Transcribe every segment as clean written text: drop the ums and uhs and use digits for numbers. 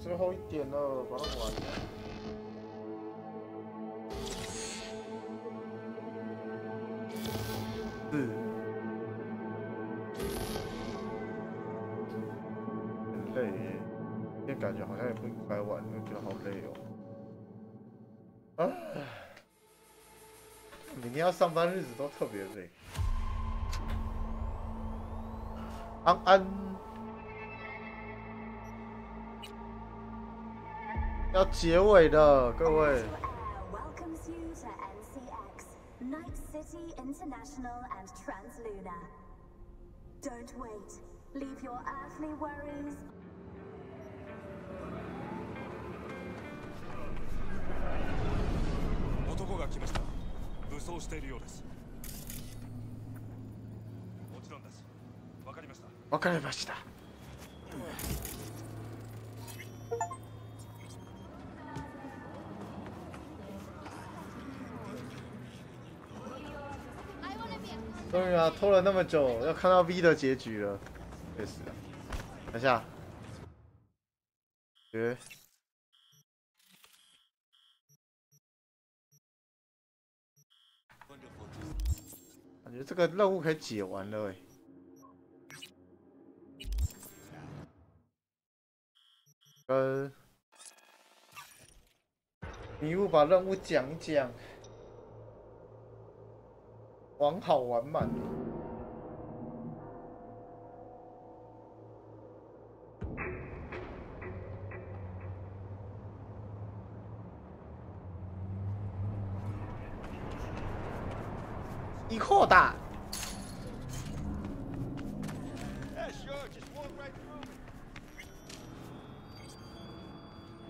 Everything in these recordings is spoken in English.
最后一点了，把它完。是。很累耶，今天感觉好像也不应该玩，因为觉得好累哦。啊，明天要上班日子都特别累。安安。 要结尾了，各位。男が来ました。武装しているようです。もちろんです。わかりました。わかりました。 终于啊，拖了那么久，要看到 V 的结局了，确实啊。等一下，感觉这个任务可以解完了哎。跟迷雾把任务讲一讲。 玩好玩满。一扩大。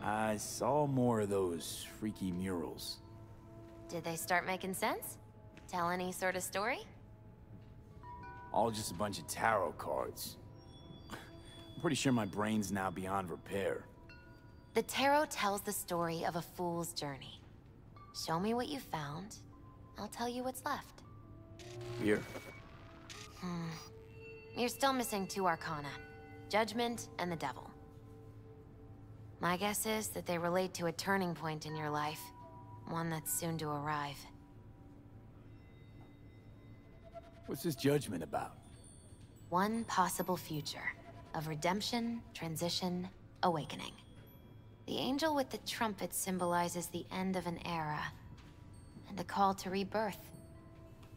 I saw more of those freaky murals. Did they start making sense? Tell any sort of story? All just a bunch of tarot cards. I'm pretty sure my brain's now beyond repair. The tarot tells the story of a fool's journey. Show me what you found. I'll tell you what's left. Here. You're still missing 2 arcana. Judgment and the Devil. My guess is that they relate to a turning point in your life. One that's soon to arrive. What's this judgment about? One possible future of redemption, transition, awakening. The angel with the trumpet symbolizes the end of an era and a call to rebirth,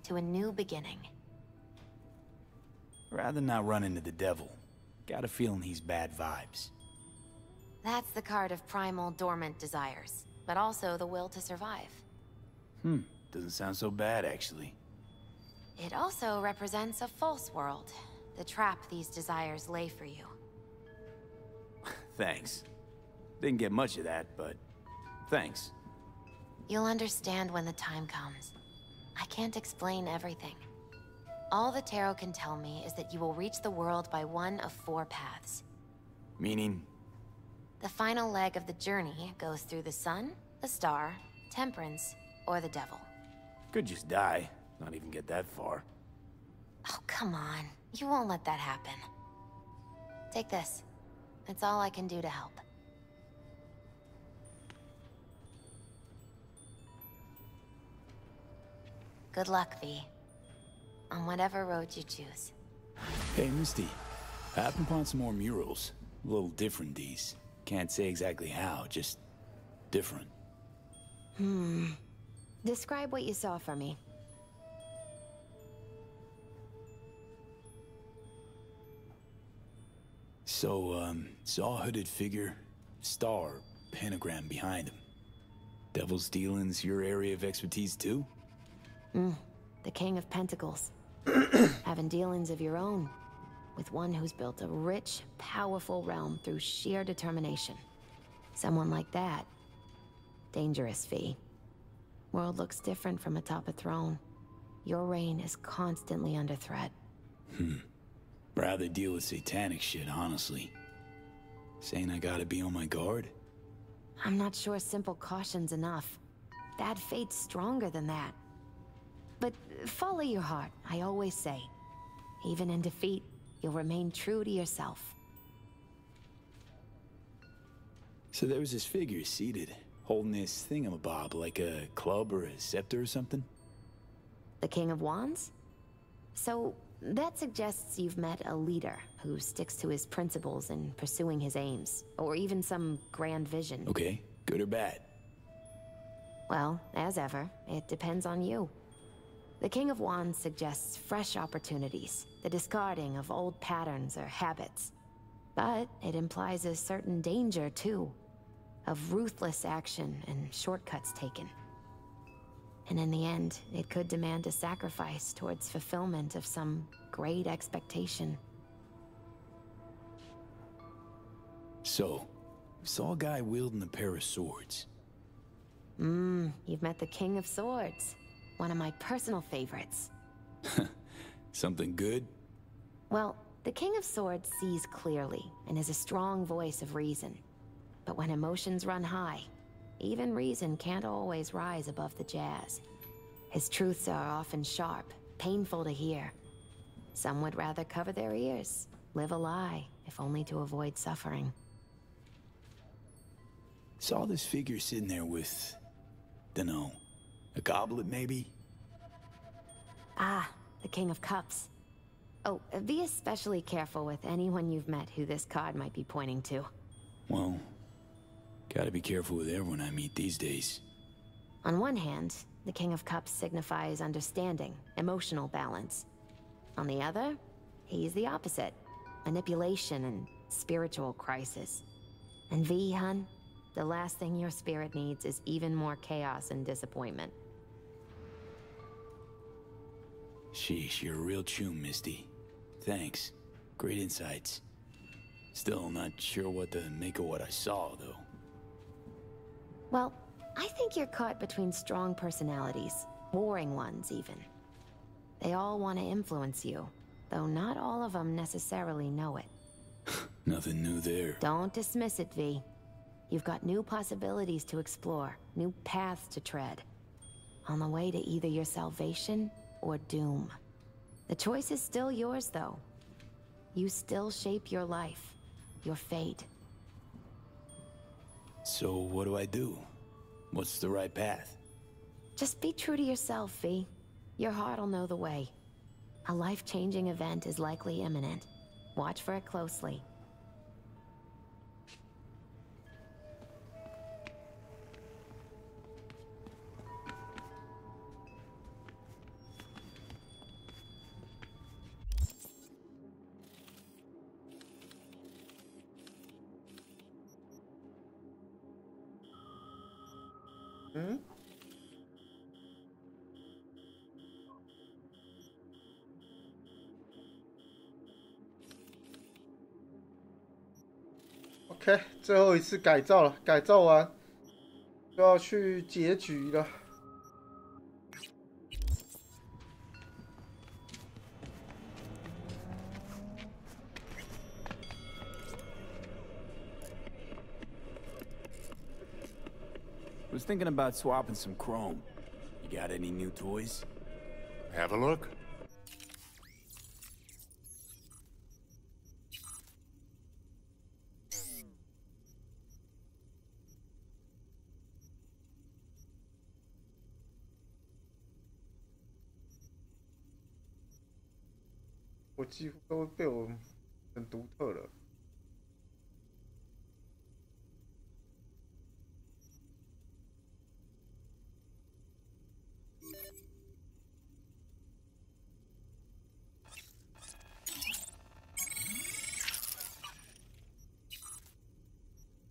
to a new beginning. Rather not run into the devil. Got a feeling he's bad vibes. That's the card of primal dormant desires, but also the will to survive. Doesn't sound so bad, actually. It also represents a false world, the trap these desires lay for you. Thanks. Didn't get much of that, but thanks. You'll understand when the time comes. I can't explain everything. All the tarot can tell me is that you will reach the world by one of 4 paths. Meaning? The final leg of the journey goes through the sun, the star, temperance, or the devil. Could just die. Not even get that far. Oh, come on. You won't let that happen. Take this. It's all I can do to help. Good luck, V. On whatever road you choose. Hey, Misty. I happened upon some more murals. A little different, these. Can't say exactly how, just different. Describe what you saw for me. So, saw a hooded figure, star, pentagram behind him. Devil's dealings your area of expertise too? The King of Pentacles. Having dealings of your own. With one who's built a rich, powerful realm through sheer determination. Someone like that. Dangerous, V. World looks different from atop a throne. Your reign is constantly under threat. Rather deal with satanic shit, honestly. Saying I gotta be on my guard? I'm not sure simple caution's enough. Bad fate's stronger than that. But follow your heart, I always say. Even in defeat, you'll remain true to yourself. So there was this figure seated, holding this thingamabob like a club or a scepter or something. The King of Wands? So, that suggests you've met a leader who sticks to his principles in pursuing his aims, or even some grand vision. Okay, good or bad? Well, as ever, it depends on you. The King of Wands suggests fresh opportunities, the discarding of old patterns or habits. But it implies a certain danger, too, of ruthless action and shortcuts taken. And in the end, it could demand a sacrifice towards fulfillment of some great expectation. So, saw a guy wielding a pair of swords. You've met the King of Swords, one of my personal favorites. Something good? Well, the King of Swords sees clearly and is a strong voice of reason. But when emotions run high, even reason can't always rise above the jazz. His truths are often sharp, painful to hear. Some would rather cover their ears, live a lie, if only to avoid suffering. Saw this figure sitting there with, dunno, a goblet maybe? Ah, the King of Cups. Oh, be especially careful with anyone you've met who this card might be pointing to. Well, gotta be careful with everyone I meet these days. On one hand, the King of Cups signifies understanding, emotional balance. On the other, he's the opposite, manipulation and spiritual crisis. And V, hun, the last thing your spirit needs is even more chaos and disappointment. Sheesh, you're a real chum, Misty. Thanks. Great insights. Still not sure what to make of what I saw, though. Well, I think you're caught between strong personalities, warring ones even. They all want to influence you, though not all of them necessarily know it. Nothing new there. Don't dismiss it, V. You've got new possibilities to explore, new paths to tread. On the way to either your salvation or doom. The choice is still yours, though. You still shape your life, your fate. So what do I do? What's the right path? Just be true to yourself, V. Your heart'll know the way. A life-changing event is likely imminent. Watch for it closely. OK， 最后一次改造了，改造完就要去结局了。Was thinking about swapping some chrome. You got any new toys? Have a look.我几乎都被我很独特了。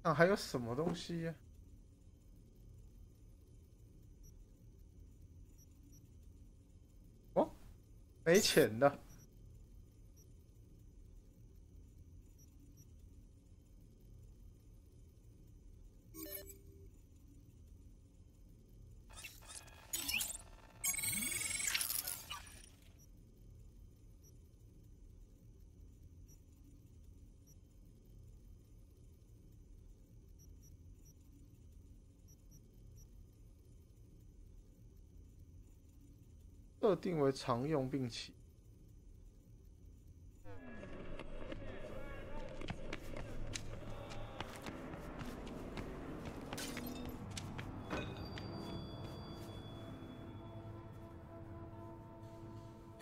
那还有什么东西呀？哦，没钱的。设定为常用并起。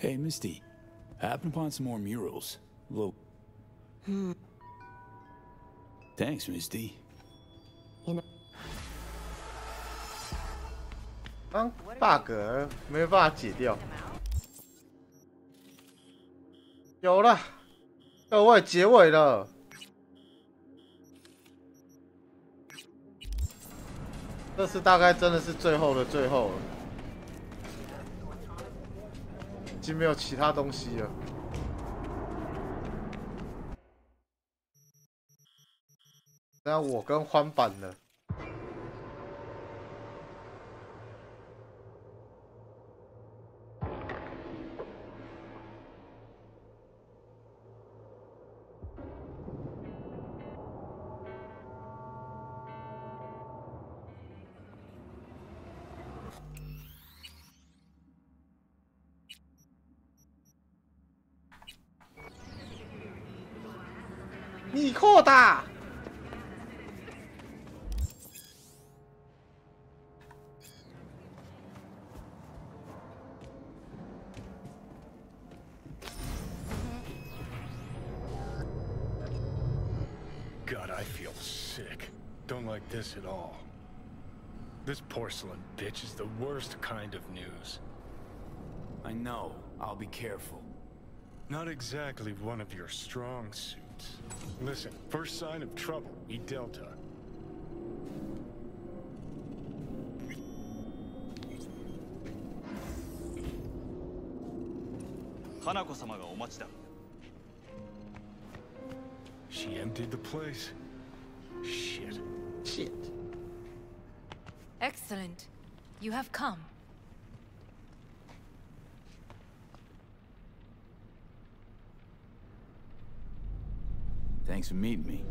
Hey, Misty. I happened upon some more murals. Look. Thanks, Misty. You know. 刚 bug 没办法解掉。有了，各位结尾了。这次大概真的是最后的最后了，已经没有其他东西了。那我跟欢版了。 你扩大。God, I feel sick. Don't like this at all. This porcelain bitch is the worst kind of news. I know. I'll be careful. Not exactly one of your strong suits. Listen, first sign of trouble, E Delta. She emptied the place. Shit. Shit. Excellent. You have come. Thanks for meeting me.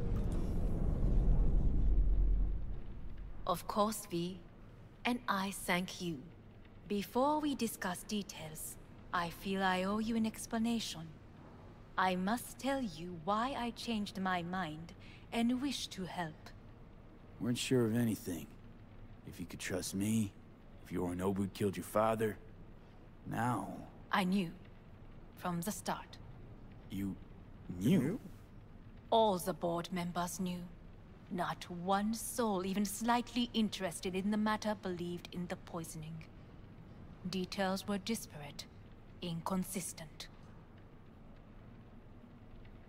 Of course, V. And I thank you. Before we discuss details, I feel I owe you an explanation. I must tell you why I changed my mind and wish to help. Weren't sure of anything. If you could trust me, if Yorinobu killed your father. Now... I knew. From the start. You... knew? All the board members knew. Not one soul even slightly interested in the matter believed in the poisoning. Details were disparate, inconsistent.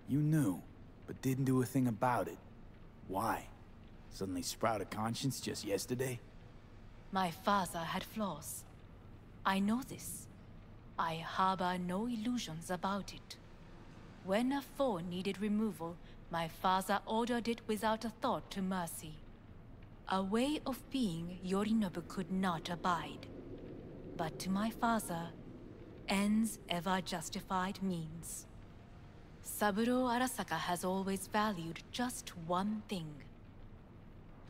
You knew, but didn't do a thing about it. Why? Suddenly sprout a conscience just yesterday? My father had flaws. I know this. I harbor no illusions about it. When a foe needed removal, my father ordered it without a thought to mercy. A way of being Yorinobu could not abide. But to my father, ends ever justified means. Saburo Arasaka has always valued just one thing.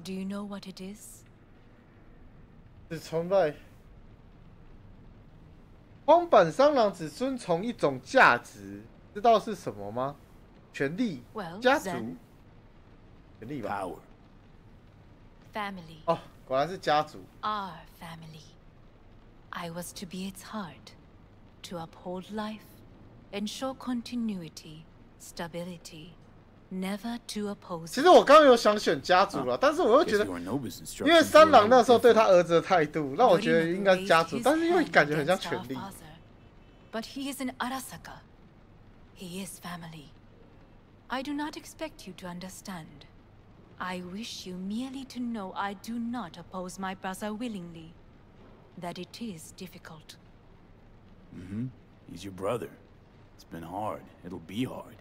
Do you know what it is? 是崇拜。荒坂商郎只遵从一种价值，知道是什么吗？权力、家族、权力吧。Power. Family. 哦，果然是家族。Our family. I was to be its heart, to uphold life, ensure continuity, stability, never to oppose. 其实我刚刚有想选家族了，但是我又觉得，因为三郎那时候对他儿子的态度，让我觉得应该是家族，但是又感觉很像权力。But he is an Arasaka. He is family. I do not expect you to understand. I wish you merely to know I do not oppose my brother willingly. That it is difficult. Mm-hmm. He's your brother. It's been hard. It'll be hard.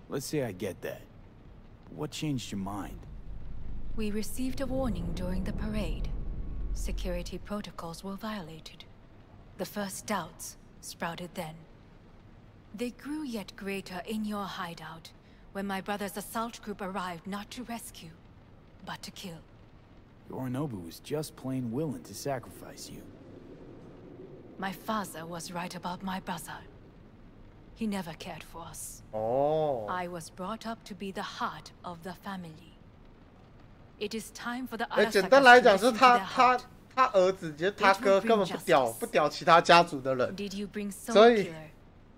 Let's say I get that. But what changed your mind? We received a warning during the parade. Security protocols were violated. The first doubts sprouted then. They grew yet greater in your hideout, when my brother's assault group arrived not to rescue, but to kill. Yorinobu was just plain willing to sacrifice you. My father was right about my brother. He never cared for us. Oh. I was brought up to be the heart of the family. It is time for the Arasakas to listen to their heart. 他儿子，就是他哥根本不屌其他家族的人，所以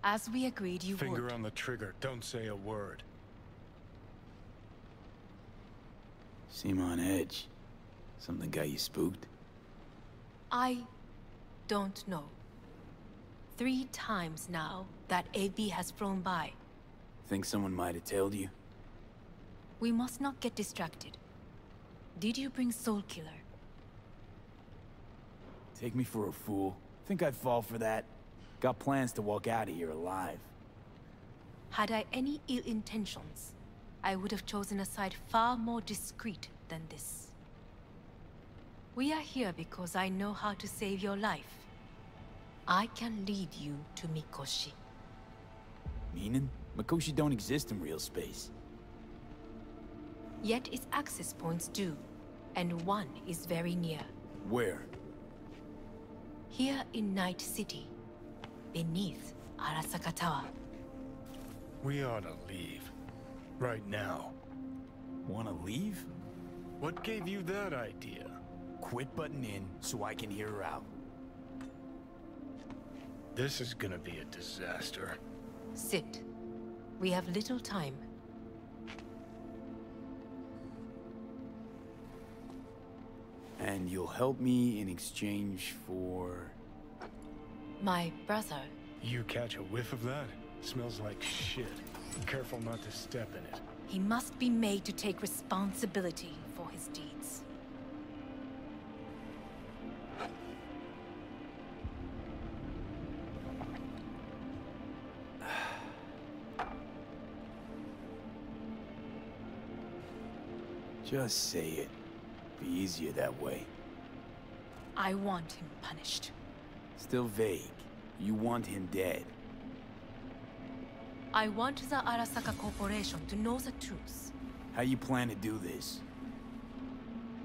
as we agreed you would. Finger on the trigger. Don't say a word. Seem on edge. Something got you spooked? I don't know. 3 times now that AB has flown by. Think someone might have tailed you? We must not get distracted. Did you bring Soul Killer? Take me for a fool. Think I'd fall for that? Got plans to walk out of here alive. Had I any ill intentions, I would have chosen a side far more discreet than this. We are here because I know how to save your life. I can lead you to Mikoshi. Meaning? Mikoshi don't exist in real space. Yet its access points do, and one is very near. Where? Here in Night City, beneath Arasaka Tower. We ought to leave. Right now. Wanna leave? What gave you that idea? Quit butting in so I can hear her out. This is gonna be a disaster. Sit. We have little time. And you'll help me in exchange for... My brother. You catch a whiff of that? Smells like shit. Careful not to step in it. He must be made to take responsibility for his deeds. Just say it. Be easier that way. I want him punished. Still vague. You want him dead. I want the Arasaka Corporation to know the truth. How you plan to do this?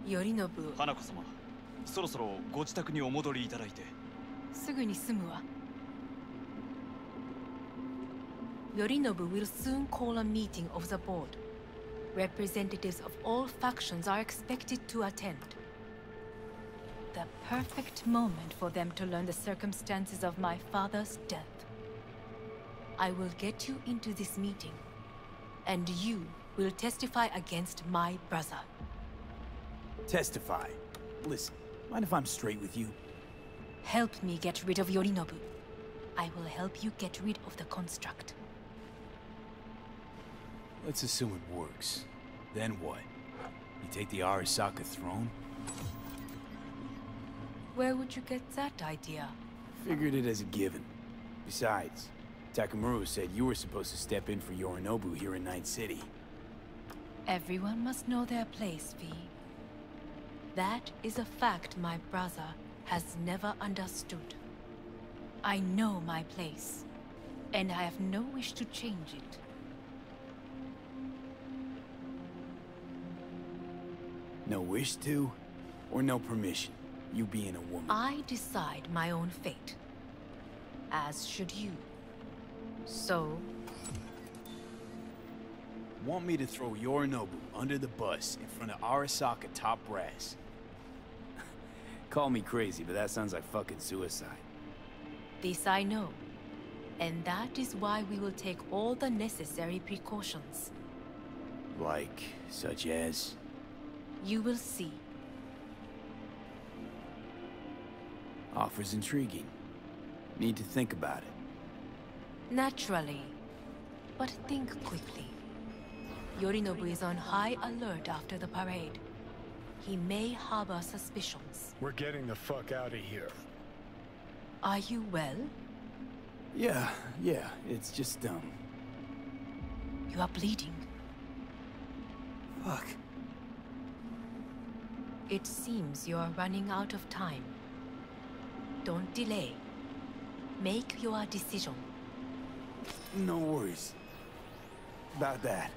Yorinobu. 花子様、そろそろご自宅にお戻りいただいて。すぐに済むわ。Yorinobu will soon call a meeting of the board. Representatives of all factions are expected to attend. The perfect moment for them to learn the circumstances of my father's death. I will get you into this meeting, and you will testify against my brother. Testify? Listen, mind if I'm straight with you? Help me get rid of Yorinobu. I will help you get rid of the construct. Let's assume it works. Then what? You take the Arasaka throne? Where would you get that idea? Figured it as a given. Besides, Takamura said you were supposed to step in for Yorinobu here in Night City. Everyone must know their place, V. That is a fact my brother has never understood. I know my place, and I have no wish to change it. No wish to? Or no permission? You being a woman? I decide my own fate. As should you. So... Want me to throw Yorinobu under the bus in front of Arasaka top brass? Call me crazy, but that sounds like fucking suicide. This I know. And that is why we will take all the necessary precautions. Like, such as? You will see. Offers intriguing. Need to think about it. Naturally. But think quickly. Yorinobu is on high alert after the parade. He may harbor suspicions. We're getting the fuck out of here. Are you well? Yeah, it's just, You are bleeding. Fuck. It seems you are running out of time. Don't delay. Make your decision. No worries. About that.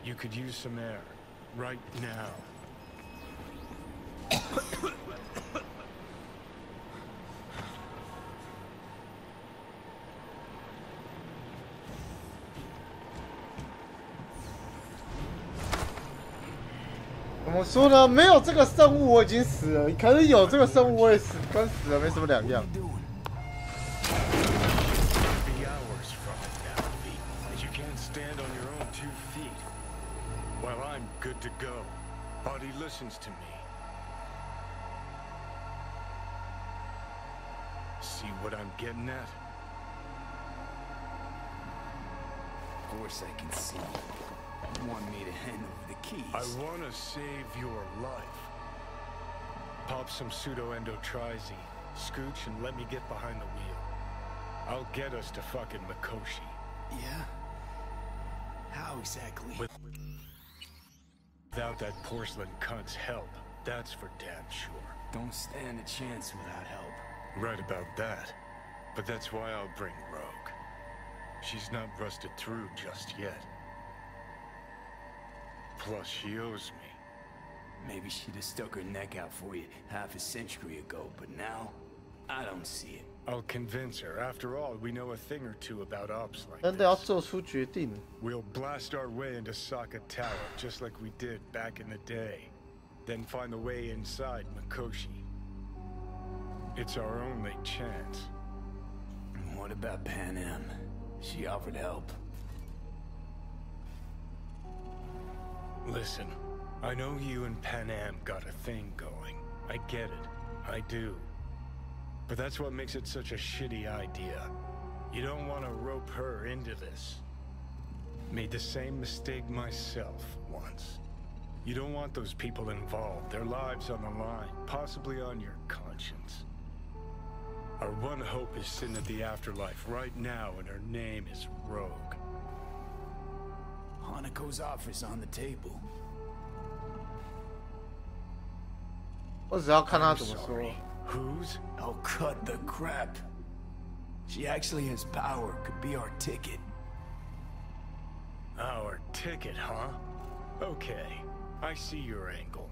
You could use some air. Right now. 么说呢？没有这个生物我已经死了，可是有这个生物我也死，跟死了没什么两样。Well, I'm good to go. Body listens to me. See what I'm getting at? Of course I can see. You want me to hand over the keys? I want to save your life. Pop some pseudo-endotrizine, scooch, and let me get behind the wheel. I'll get us to fucking Mikoshi. Yeah? How exactly? Without that porcelain cunt's help, that's for damn sure. Don't stand a chance without help. Right about that. But that's why I'll bring Rogue. She's not rusted through just yet. Plus, she owes me. Maybe she'd have stuck her neck out for you half a century ago, but now, I don't see it. I'll convince her. After all, we know a thing or two about ops like 真的要 this. 做出决定。We'll blast our way into Sokka Tower, just like we did back in the day. Then find the way inside Mikoshi. It's our only chance. And what about Pan Am? She offered help. Listen, I know you and Pan Am got a thing going. I get it. I do. But that's what makes it such a shitty idea. You don't want to rope her into this. Made the same mistake myself once. You don't want those people involved, their lives on the line, possibly on your conscience. Our one hope is sitting at the afterlife right now, and her name is Rogue. Hanako's offer's on the table. 我只要看他怎么说。 Whose? Oh, cut the crap. She actually has power, could be our ticket. Our ticket, huh? Okay, I see your angle.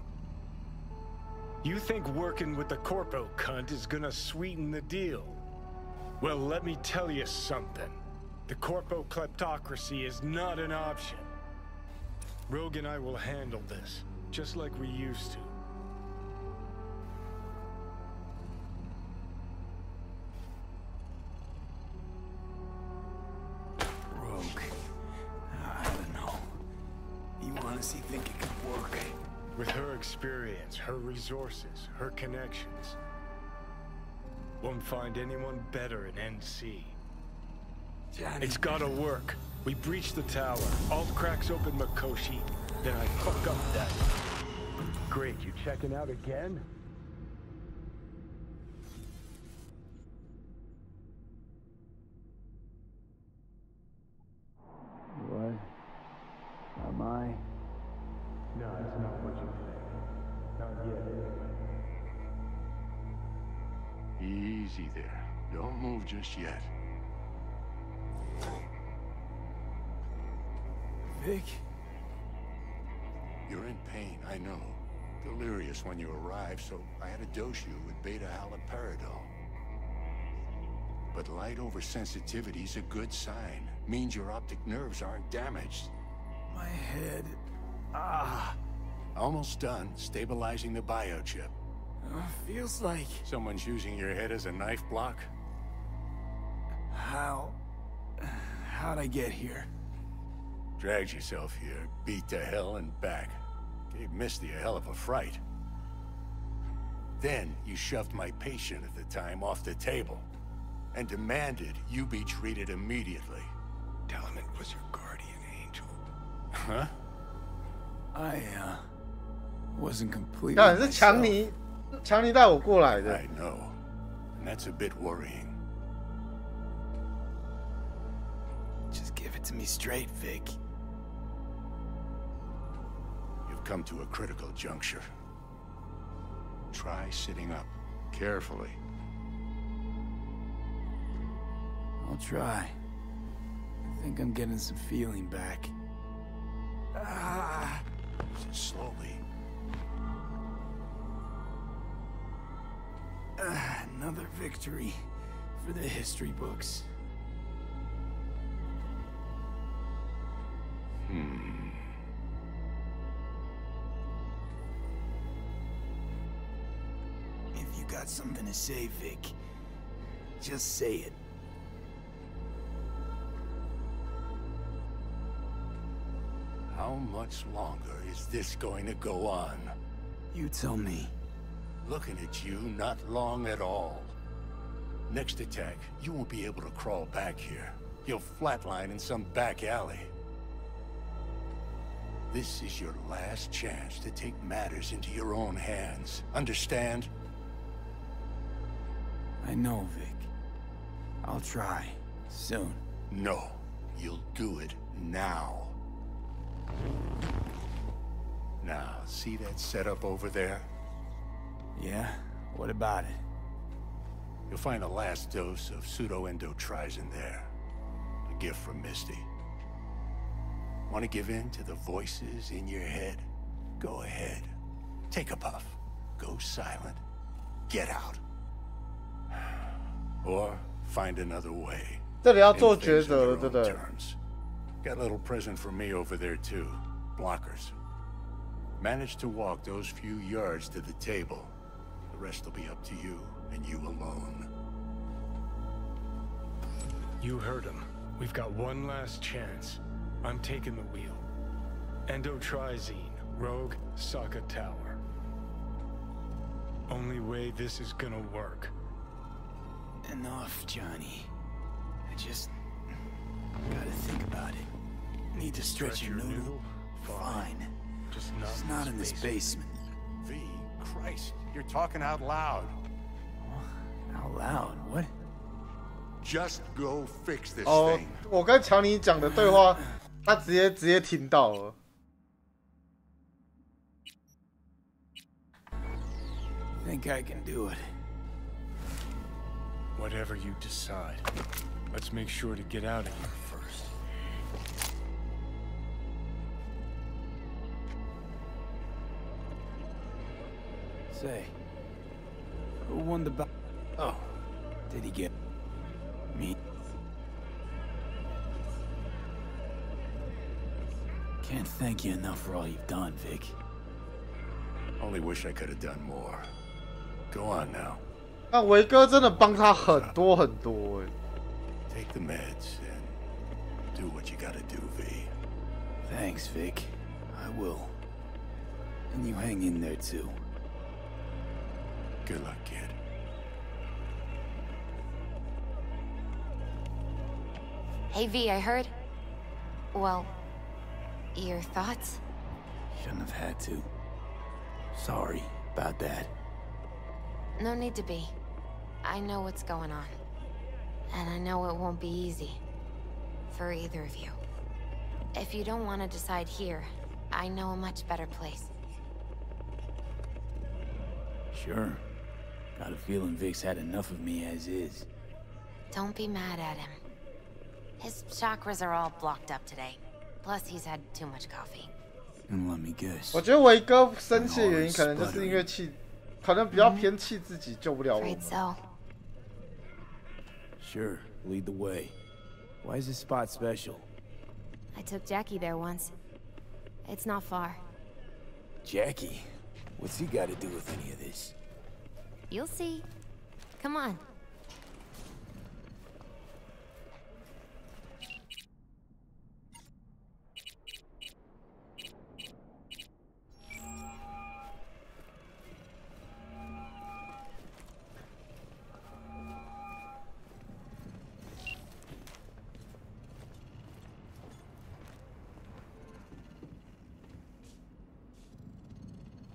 You think working with the corpo cunt is gonna sweeten the deal? Well, let me tell you something. The corpo kleptocracy is not an option. Rogue and I will handle this, just like we used to. I don't know. You honestly think it could work? With her experience, her resources, her connections. Won't find anyone better in NC. Johnny. It's gotta work. We breach the tower. Alt cracks open Mikoshi. Then I fuck up that. Great, you checking out again? What? Am I? No, it's not what you think. Not yet, anyway. Easy there. Don't move just yet. Vic? You're in pain, I know. Delirious when you arrived, so I had to dose you with beta-haloperidol. But light oversensitivity's a good sign. Means your optic nerves aren't damaged. My head... Almost done stabilizing the biochip. Feels like... Someone's using your head as a knife block? How'd I get here? Dragged yourself here, beat to hell and back. Gave Misty a hell of a fright. Then you shoved my patient at the time off the table and demanded you be treated immediately. Tell him it was your guardian angel. Huh? I, wasn't completely 看是强尼带我过来的。 I know. And that's a bit worrying. Just give it to me straight, Vic. You've come to a critical juncture. Try sitting up, carefully. I'll try. I think I'm getting some feeling back. Just slowly. Another victory for the history books. got something to say, Vic. Just say it. How much longer is this going to go on? You tell me. Looking at you, not long at all. Next attack, you won't be able to crawl back here. You'll flatline in some back alley. This is your last chance to take matters into your own hands. Understand? I know, Vic. I'll try. Soon. No. You'll do it now. Now, see that setup over there? Yeah? What about it? You'll find the last dose of pseudo-endotrizin there. A gift from Misty. Want to give in to the voices in your head? Go ahead. Take a puff. Go silent. Get out. Or find another way. 这里要做抉择了，对不对？ Got a little present for me over there too. Blockers. Managed to walk those few yards to the table. The rest will be up to you and you alone. You heard him. We've got one last chance. I'm taking the wheel. Endotrizine, Rogue, Sokka Tower. Only way this is gonna work. Enough, Johnny. I just gotta think about it. Need to stretch your noodle? Fine. Just not in this basement. V, Christ, you're talking out loud. Out loud? What? Just go fix this 哦， thing. 我跟强尼讲的对话，他直接听到了。 Think I can do it. Whatever you decide. Let's make sure to get out of here first. Say, who won the battle? Oh, did he get me? Can't thank you enough for all you've done, Vic. Only wish I could have done more. Go on now. 那维哥真的帮他很多很多哎。 Take the meds and do what you gotta do, V. Thanks, Vic. I will. And you hang in there too. Good luck, kid. Hey, V, I heard... Well, your thoughts? Shouldn't have had to. Sorry about that. No need to be. I know what's going on. And I know it won't be easy. For either of you. If you don't want to decide here, I know a much better place. Sure. Got a feeling Vic's had enough of me as is. Don't be mad at him. His chakras are all blocked up today. Plus, he's had too much coffee. And let me guess. 我觉得维哥生气的原因，可能就是因为气，可能比较偏气自己救不了我们。 Afraid so. Sure, lead the way. Why is this spot special? I took Jackie there once. It's not far. Jackie? What's he got to do with any of this? You'll see. Come on.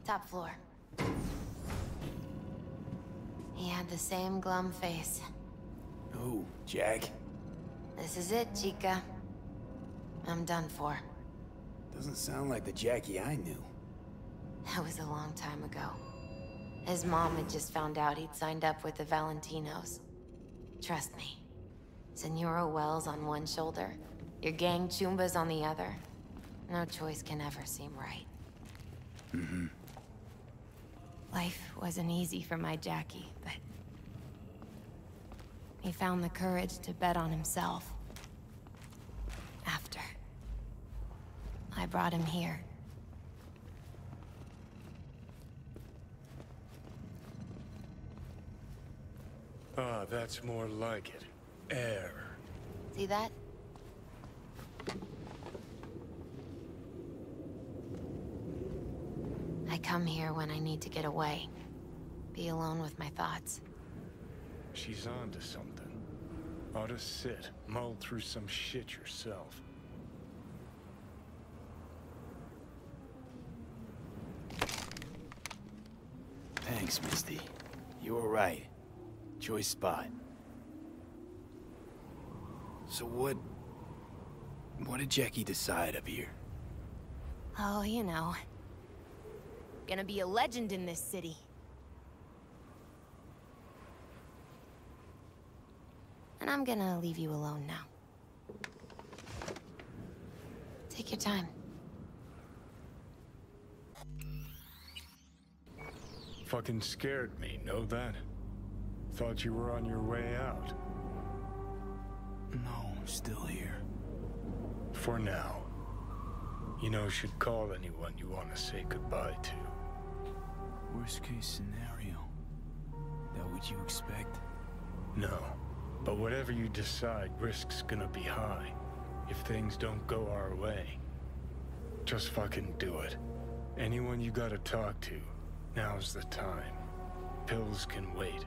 Top floor. He had the same glum face. Who? Jack? This is it, Chica. I'm done for. Doesn't sound like the Jackie I knew. That was a long time ago. His mom had just found out he'd signed up with the Valentinos. Trust me. Senora Wells on one shoulder, your gang Chumbas on the other. No choice can ever seem right. Mm-hmm. Life wasn't easy for my Jackie, but... he found the courage to bet on himself. After. I brought him here. Ah, that's more like it. Air. See that? I come here when I need to get away. Be alone with my thoughts. She's onto something. Ought to sit, mull through some shit yourself. Thanks, Misty. You were right. Choice spot. So what did Jackie decide up here? Oh, you know. Gonna be a legend in this city. And I'm gonna leave you alone now. Take your time. Fucking scared me, know that? Thought you were on your way out. No, I'm still here. For now. You know, should call anyone you want to say goodbye to. Worst case scenario. That what you expect? No. But whatever you decide, risk's gonna be high. If things don't go our way. Just fucking do it. Anyone you gotta talk to, now's the time. Pills can wait.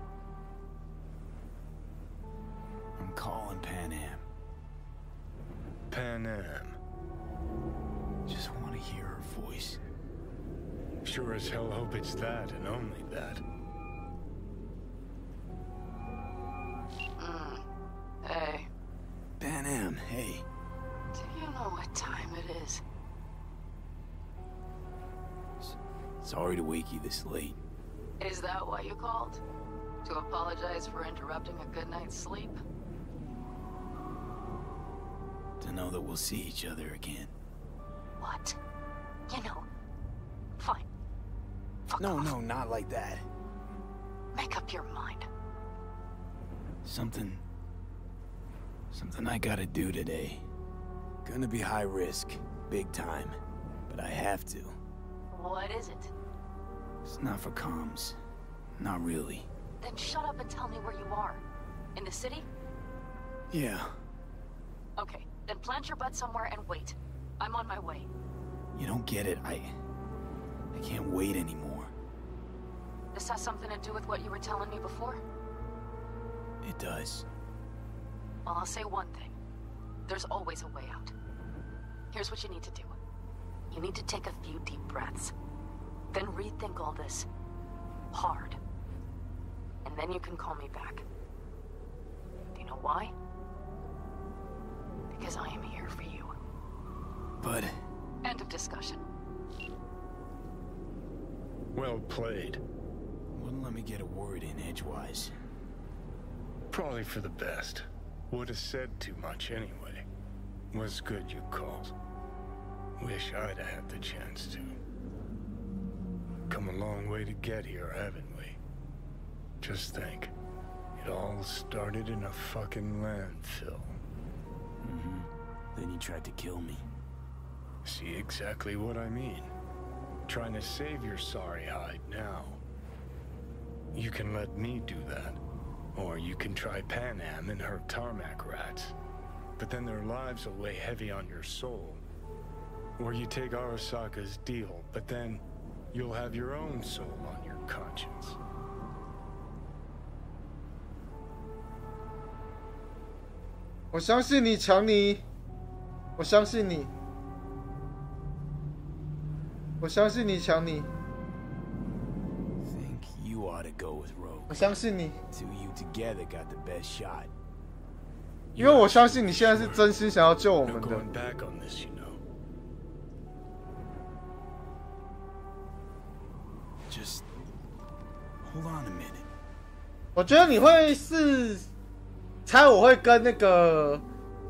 I'm calling Pan Am. Pan Am. Just want to hear her voice. Sure as hell hope it's that and only that. Hey. Pan Am, hey. Do you know what time it is? Sorry to wake you this late. Is that why you called? To apologize for interrupting a good night's sleep? To know that we'll see each other again. What? You know. Fine. Fuck No, off. no, not like that. Make up your mind. Something I gotta do today. Gonna be high risk, big time, but I have to. What is it? It's not for comms. Not really. Then shut up and tell me where you are. In the city? Yeah. Okay, then plant your butt somewhere and wait. I'm on my way. You don't get it. I can't wait anymore. This has something to do with what you were telling me before? It does. Well, I'll say one thing. There's always a way out. Here's what you need to do. You need to take a few deep breaths. Then rethink all this. Hard. And then you can call me back. Do you know why? Because I am here for you. But... End of discussion. Well played. Wouldn't let me get a word in edgewise. Probably for the best. Would have said too much anyway. Was good you called. Wish I'd have had the chance to. Come a long way to get here, haven't we? Just think. It all started in a fucking landfill. Mm-hmm. Then you tried to kill me. See exactly what I mean. Trying to save your sorry hide now. You can let me do that. Or you can try Pan Am and her tarmac rats. But then their lives will weigh heavy on your soul. Or you take Arasaka's deal, but then you'll have your own soul on your conscience.我相信你，强尼。我相信你。我相信你，强尼。 Think you ought to go with Rogue. 我相信你。 Two you together got the best shot. 因为我相信你现在是真心想要救我们 No 的。 going back on this, you know. Just hold on a minute. 我觉得你会是猜我会跟那个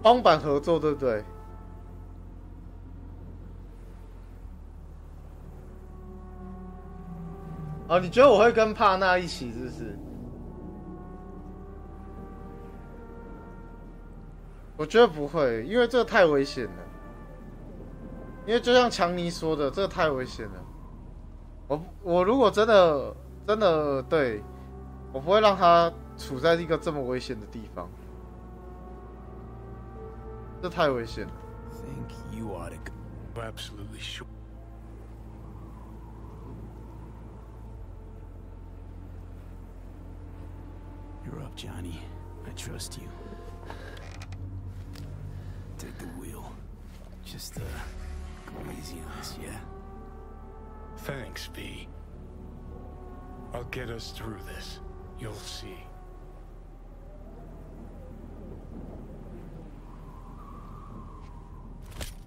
荒坂合作，对不对？哦，你觉得我会跟帕纳一起，是不是？我觉得不会，因为这个太危险了。因为就像强尼说的，这个太危险了。我如果真的对，我不会让他处在一个这么危险的地方，这太危险了。Think you ought to go. Absolutely sure. You're up, Johnny. I trust you. Take the wheel. Just, go easy on us, yeah? Thanks, V. I'll get us through this. You'll see.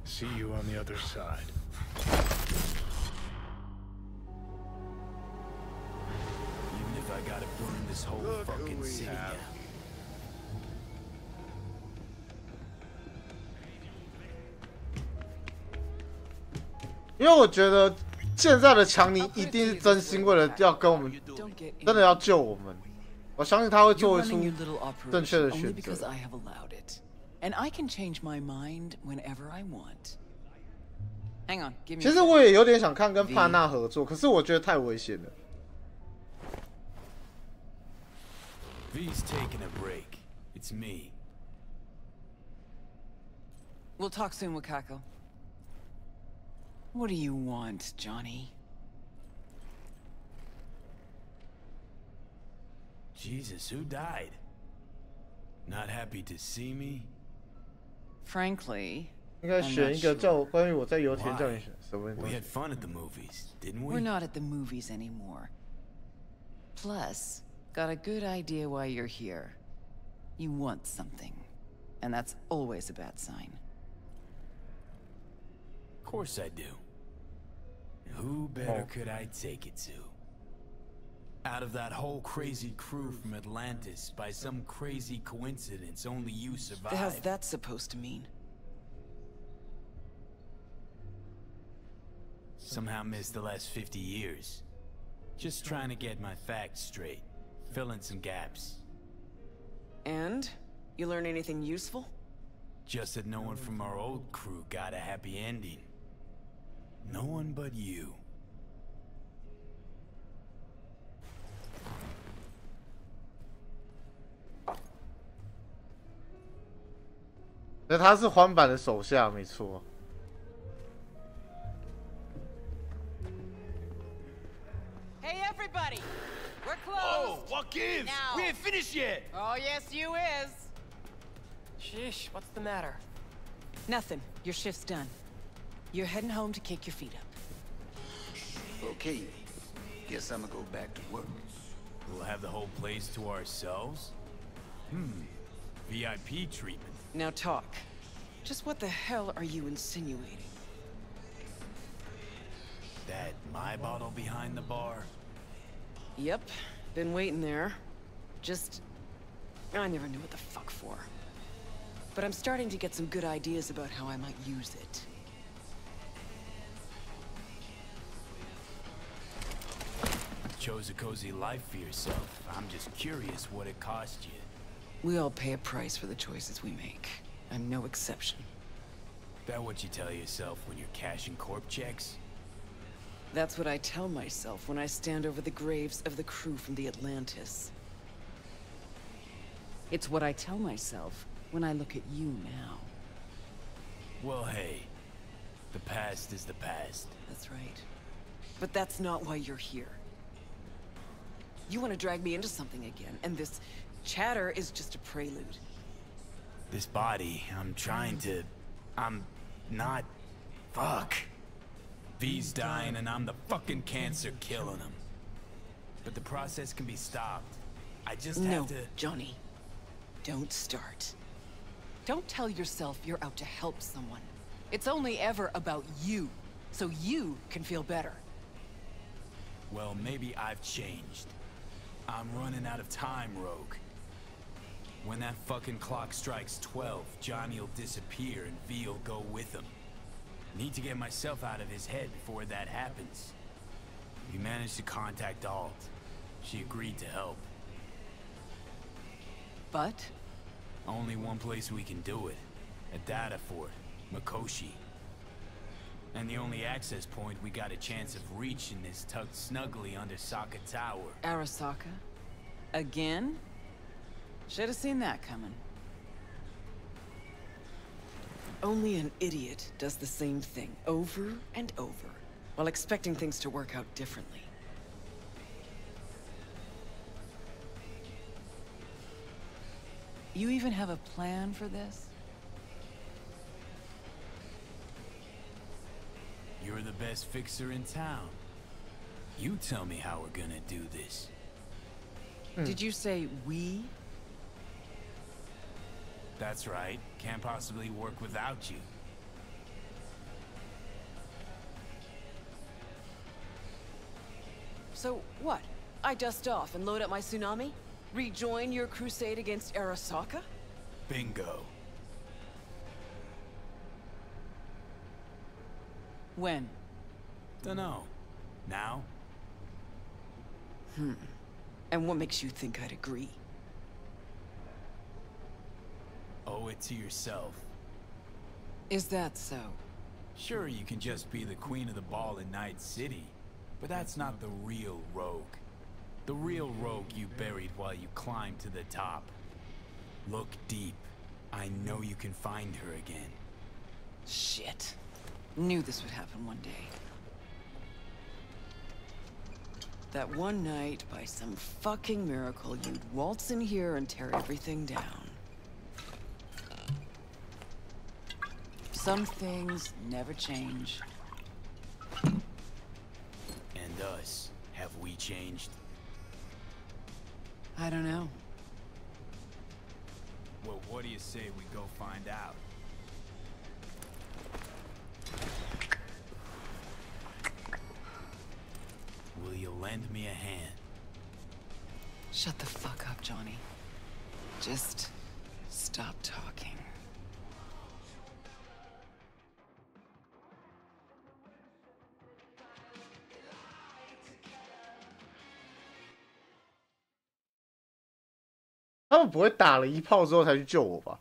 See you on the other side. Even if I gotta burn this whole fucking city down. 因为我觉得现在的强尼一定是真心为了要跟我们，真的要救我们。我相信他会做出正确的选择。And I can change my mind whenever I want. Hang on, give me. 其实我也有点想看跟帕纳合作，可是我觉得太危险了。V's taking a break. It's me. We'll talk soon, Wakako. What do you want, Johnny? Jesus, who died? Not happy to see me? Frankly, 应该选一个叫关于我在油田叫你选什么东 We 西 had fun at the movies, didn't we? we're not at the movies anymore. Plus, got a good idea why you're here. You want something. And that's always a bad sign. Of course I do. Who better could I take it to? Out of that whole crazy crew from Atlantis, by some crazy coincidence, only you survived. The hell's that supposed to mean? Somehow missed the last 50 years. Just trying to get my facts straight. Fill in some gaps. And? You learn anything useful? Just that no one from our old crew got a happy ending. No one but you. 那他是环版的手下，没错。Hey, everybody! We're closed! Oh, what gives? Now. We ain't finished yet! Oh, yes, you is! Sheesh, what's the matter? Nothing. Your shift's done. You're heading home to kick your feet up. Okay. Guess I'm gonna go back to work. We'll have the whole place to ourselves? VIP treatment. Now talk. Just what the hell are you insinuating? That my bottle behind the bar? Yep. Been waiting there. Just... I never knew what the fuck for. But I'm starting to get some good ideas about how I might use it. Chose a cozy life for yourself. I'm just curious what it cost you. We all pay a price for the choices we make. I'm no exception. That what you tell yourself when you're cashing corp checks? That's what I tell myself when I stand over the graves of the crew from the Atlantis. It's what I tell myself when I look at you now. Well, hey. The past is the past. That's right. But that's not why you're here. You want to drag me into something again, and this chatter is just a prelude. This body, I'm not... Fuck. V's dying and I'm the fucking cancer killing him. But the process can be stopped. I just have to... No, Johnny. Don't start. Don't tell yourself you're out to help someone. It's only ever about you, so you can feel better. Well, maybe I've changed. I'm running out of time, Rogue. When that fucking clock strikes 12, Johnny'll disappear and V'll go with him. Need to get myself out of his head before that happens. We managed to contact Alt. She agreed to help. But? Only one place we can do it. A data fort, Mikoshi. And the only access point we got a chance of reaching is tucked snugly under Sokka Tower. Arasaka? Again? Should have seen that coming. Only an idiot does the same thing over and over, while expecting things to work out differently. You even have a plan for this? You're the best fixer in town. You tell me how we're gonna do this. Did you say we? That's right. Can't possibly work without you. So what? I dust off and load up my tsunami? Rejoin your crusade against Arasaka? Bingo. When? Dunno. Now? And what makes you think I'd agree? Owe it to yourself. Is that so? Sure, you can just be the queen of the ball in Night City, but that's not the real Rogue. The real Rogue you buried while you climbed to the top. Look deep. I know you can find her again. Shit. Knew this would happen one day. That one night, by some fucking miracle, you'd waltz in here and tear everything down. Some things never change. And us, have we changed? I don't know. Well, what do you say we go find out? Will you lend me a hand? Shut the fuck up, Johnny. Just stop talking.他们不会打了一炮之后才去救我吧？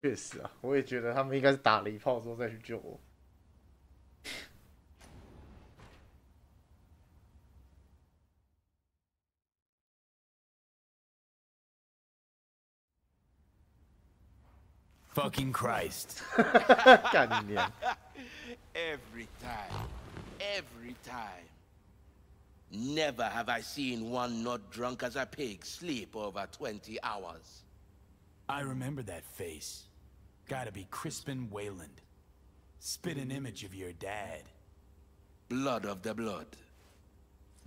确实啊，我也觉得他们应该是打了一炮之后再去救我。Fucking Christ. God damn. Every time. Never have I seen one not drunk as a pig sleep over 20 hours. I remember that face. Gotta be Crispin Wayland. Spit an image of your dad. Blood of the blood.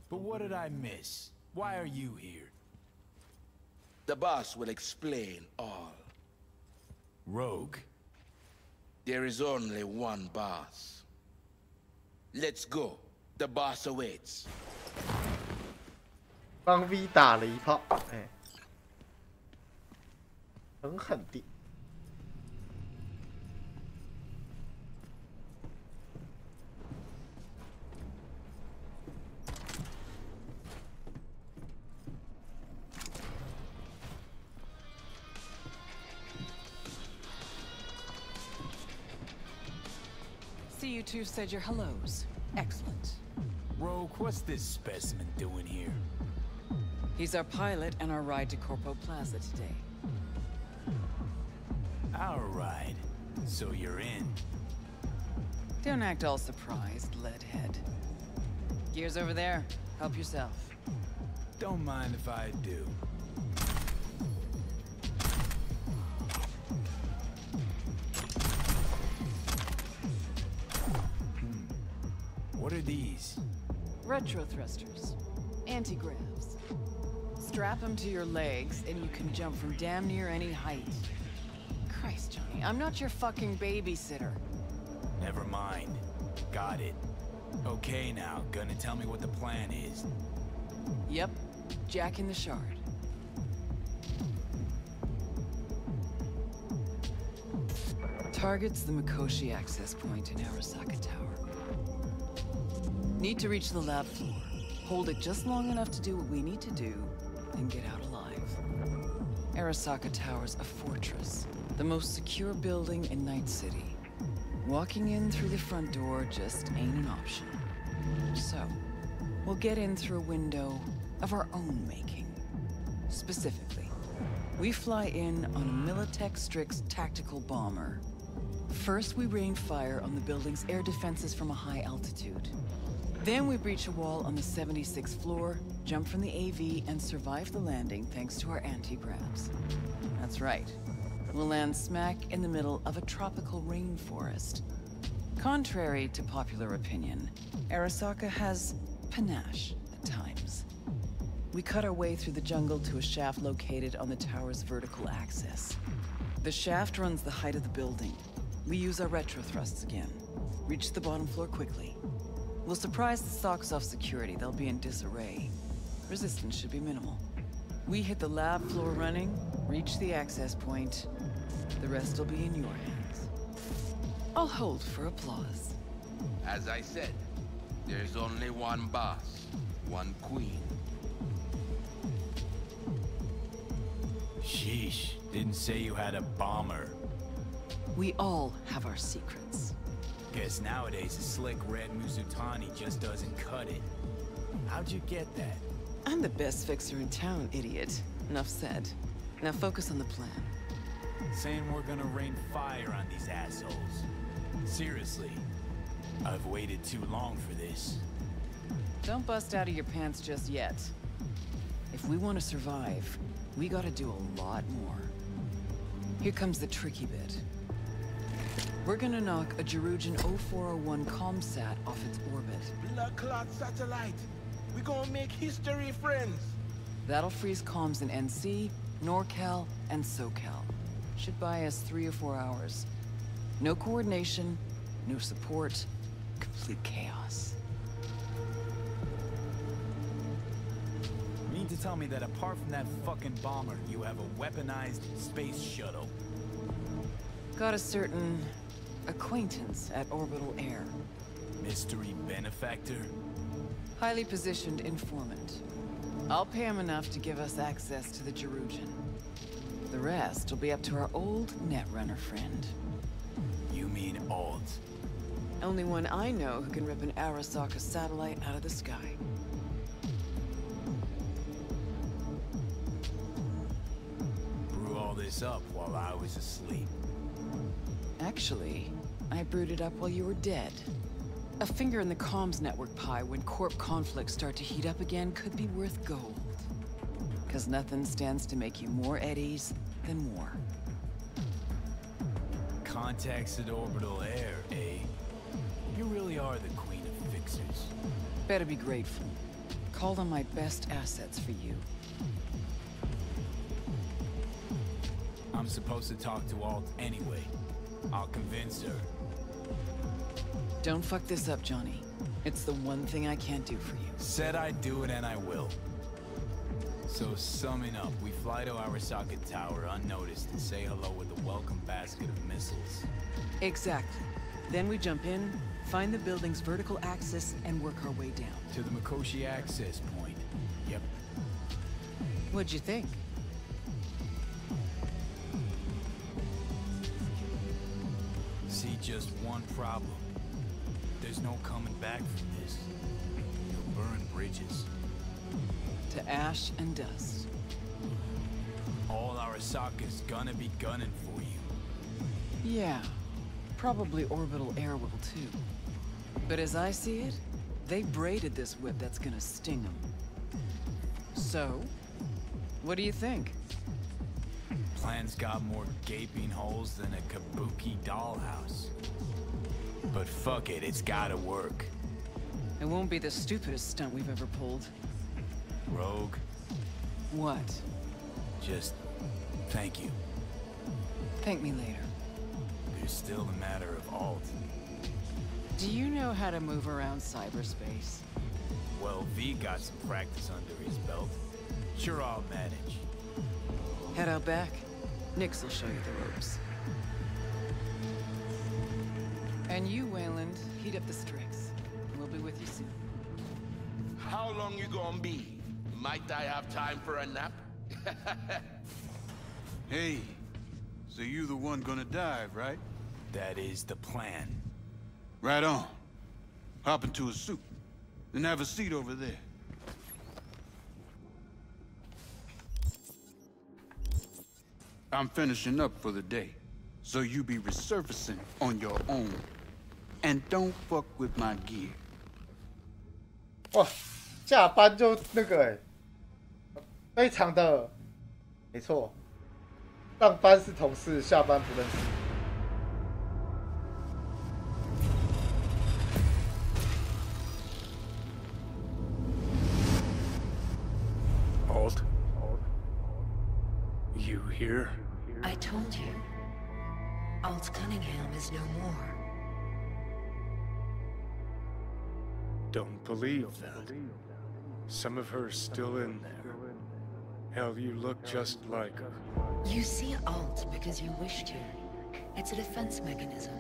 But what did I miss? Why are you here? The boss will explain all. Rogue. There is only one boss. Let's go. The boss awaits. 帮 V 打了一炮，哎，很狠的。See, you two said your hellos. Excellent. Rogue, what's this specimen doing here? He's our pilot and our ride to Corpo Plaza today. Our ride. So you're in. Don't act all surprised, leadhead. Gears over there. Help yourself. Don't mind if I do. What are these? Retro thrusters. Anti-gravs. Strap them to your legs and you can jump from damn near any height. Christ, Johnny, I'm not your fucking babysitter. Never mind. Got it. Okay now, gonna tell me what the plan is. Yep. Jack in the Shard. Target's the Mikoshi access point in Arasaka Tower. Need to reach the lab floor. Hold it just long enough to do what we need to do, and get out alive. Arasaka Tower's a fortress. The most secure building in Night City. Walking in through the front door just ain't an option. So, we'll get in through a window of our own making. Specifically, we fly in on a Militech Strix tactical bomber. First, we rain fire on the building's air defenses from a high altitude. Then we breach a wall on the 76th floor, jump from the AV, and survive the landing thanks to our anti-gravs. That's right. We'll land smack in the middle of a tropical rainforest. Contrary to popular opinion, Arasaka has panache at times. We cut our way through the jungle to a shaft located on the tower's vertical axis. The shaft runs the height of the building. We use our retro thrusts again. Reach the bottom floor quickly. We'll surprise the socks off security. They'll be in disarray. Resistance should be minimal. We hit the lab floor running, reach the access point. The rest will be in your hands. I'll hold for applause. As I said, there's only one boss, one queen. Sheesh, didn't say you had a bomber. We all have our secrets. Guess nowadays a slick red Muzutani just doesn't cut it. How'd you get that? I'm the best fixer in town, idiot. Enough said. Now focus on the plan. Saying we're gonna rain fire on these assholes. Seriously, I've waited too long for this. Don't bust out of your pants just yet. If we want to survive, we gotta do a lot more. Here comes the tricky bit. We're gonna knock a Jerugian 0401 comsat off its orbit. Blood clot satellite. We gonna make history, friends. That'll freeze comms in NC, NorCal, and SoCal. Should buy us 3 or 4 hours. No coordination, no support, complete chaos. You mean to tell me that apart from that fucking bomber, you have a weaponized space shuttle? Got a certain acquaintance at Orbital Air. Mystery benefactor? Highly positioned informant. I'll pay him enough to give us access to the Jerugian. The rest will be up to our old Netrunner friend. You mean Alt? Only one I know who can rip an Arasaka satellite out of the sky. Brew all this up while I was asleep. Actually, I brewed it up while you were dead. A finger in the comms network pie when corp conflicts start to heat up again could be worth gold. 'Cause nothing stands to make you more eddies than war. Contacts at Orbital Air, eh? You really are the queen of fixers. Better be grateful. Called on my best assets for you. I'm supposed to talk to Alt anyway. I'll convince her. Don't fuck this up, Johnny. It's the one thing I can't do for you. Said I'd do it and I will. So summing up, we fly to Arasaka Tower unnoticed and say hello with a welcome basket of missiles. Exactly. Then we jump in, find the building's vertical axis, and work our way down. To the Mikoshi access point. Yep. What'd you think? See just one problem. There's no coming back from this. You'll burn bridges. To ash and dust. All Arasaka's gonna be gunning for you. Yeah. Probably Orbital Air will too. But as I see it, they braided this whip that's gonna sting them. So, what do you think? Plan's got more gaping holes than a kabuki dollhouse. But fuck it, it's gotta work. It won't be the stupidest stunt we've ever pulled. Rogue? What? Just thank you. Thank me later. There's still the matter of Alt. Do you know how to move around cyberspace? Well, V got some practice under his belt. Sure, I'll manage. Head out back. Nix will show you the ropes. And you, Wayland, heat up the Strix. We'll be with you soon. How long you gonna be? Might I have time for a nap? Hey, so you the one gonna dive, right? That is the plan. Right on. Hop into a suit. Then have a seat over there. I'm finishing up for the day, so you be resurfacing on your own. And don't fuck with my gear. 哇，下班就那个非常的没错，上班是同事，下班不认识。Alt? You here? I told you. Alt Cunningham is no more. Don't believe that. Some of her's still in there. Hell, you look just like her. You see Alt because you wish to. It's a defense mechanism.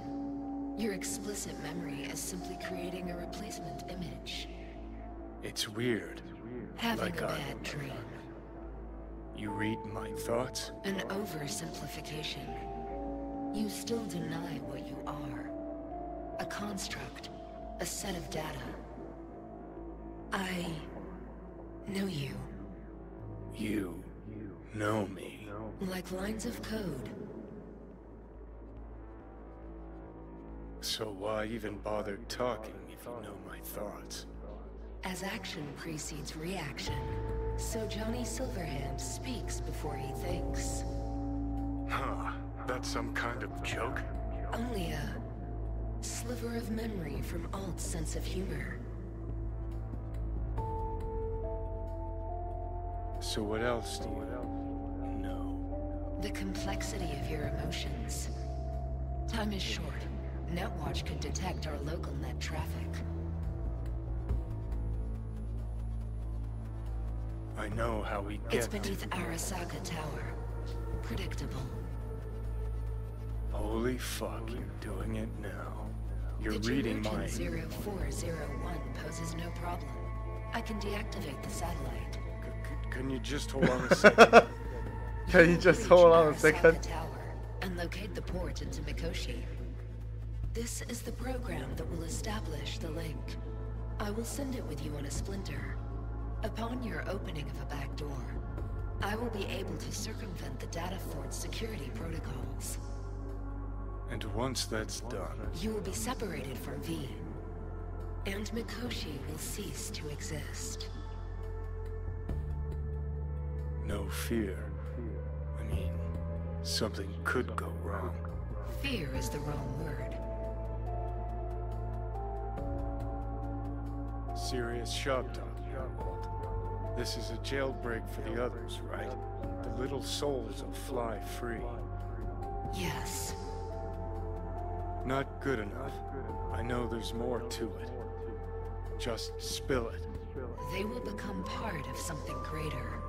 Your explicit memory is simply creating a replacement image. It's weird. Having like a bad dream. You read my thoughts? An oversimplification. You still deny what you are. A construct. A set of data. I know you. You know me. Like lines of code. So why even bother talking if you know my thoughts? As action precedes reaction, so Johnny Silverhand speaks before he thinks. Huh. That's some kind of joke? Only a sliver of memory from Alt's sense of humor. So what else do you know? The complexity of your emotions. Time is short. Netwatch could detect our local net traffic. I know how we get. It's beneath Arasaka Tower. Predictable. Holy fuck, you're doing it now. You're the reading my... 0401 poses no problem. I can deactivate the satellite. Can you just hold on a second? Can you just hold on a second? Tower and locate the port into Mikoshi. This is the program that will establish the link. I will send it with you on a splinter. Upon your opening of a back door, I will be able to circumvent the data fort's security protocols. And once that's done... You will be separated from V. And Mikoshi will cease to exist. No fear. I mean, something could go wrong. Fear is the wrong word. Serious shop talk, Walt. This is a jailbreak for the others, right? The little souls will fly free. Yes. Not good enough. I know there's more to it. Just spill it. They will become part of something greater.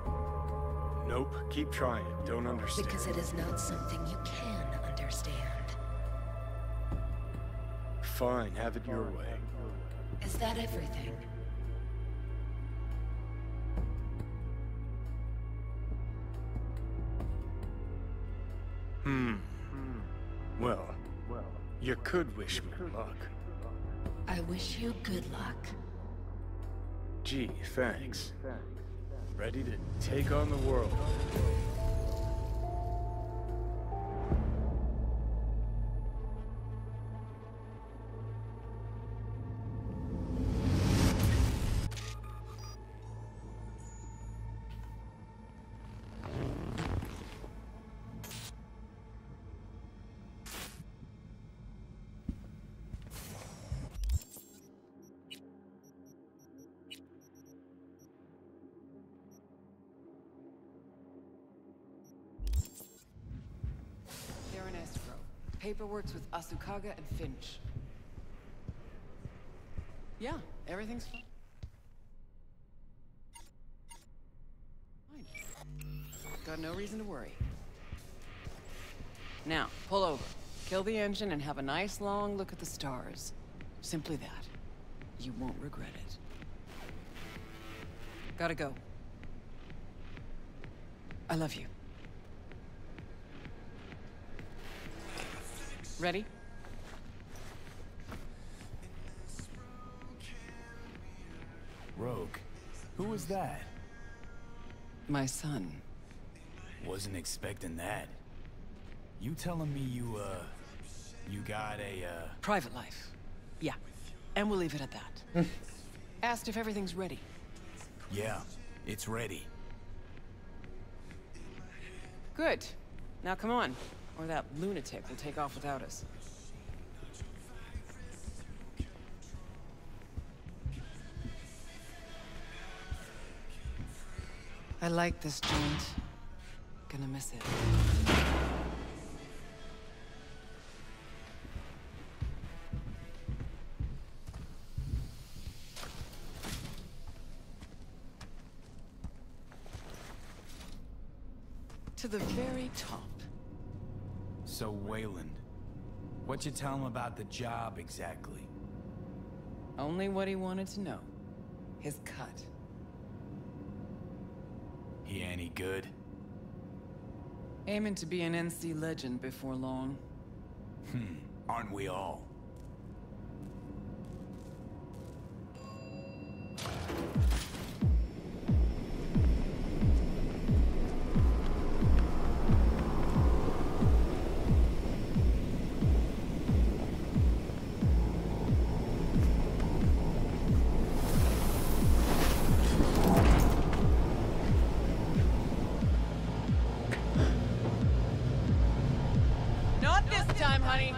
Nope, keep trying. Don't understand. Because it is not something you can understand. Fine, have it your way. Is that everything? Well, you could wish me luck. I wish you good luck. Gee, thanks. Ready to take on the world. Paperwork's with Asukaga and Finch. Yeah, everything's fine. Got no reason to worry. Now, pull over. Kill the engine and have a nice long look at the stars. Simply that. You won't regret it. Gotta go. I love you. Ready? Rogue, who was that? My son. Wasn't expecting that. You telling me you got a, Private life. Yeah. And we'll leave it at that. Asked if everything's ready. Yeah, it's ready. Good. Now come on, or that lunatic will take off without us. I like this joint. Gonna miss it. To the very top. So Wayland, what you tell him about the job exactly? Only what he wanted to know. His cut. He any good? Aiming to be an NC legend before long. Aren't we all? Not this time, honey.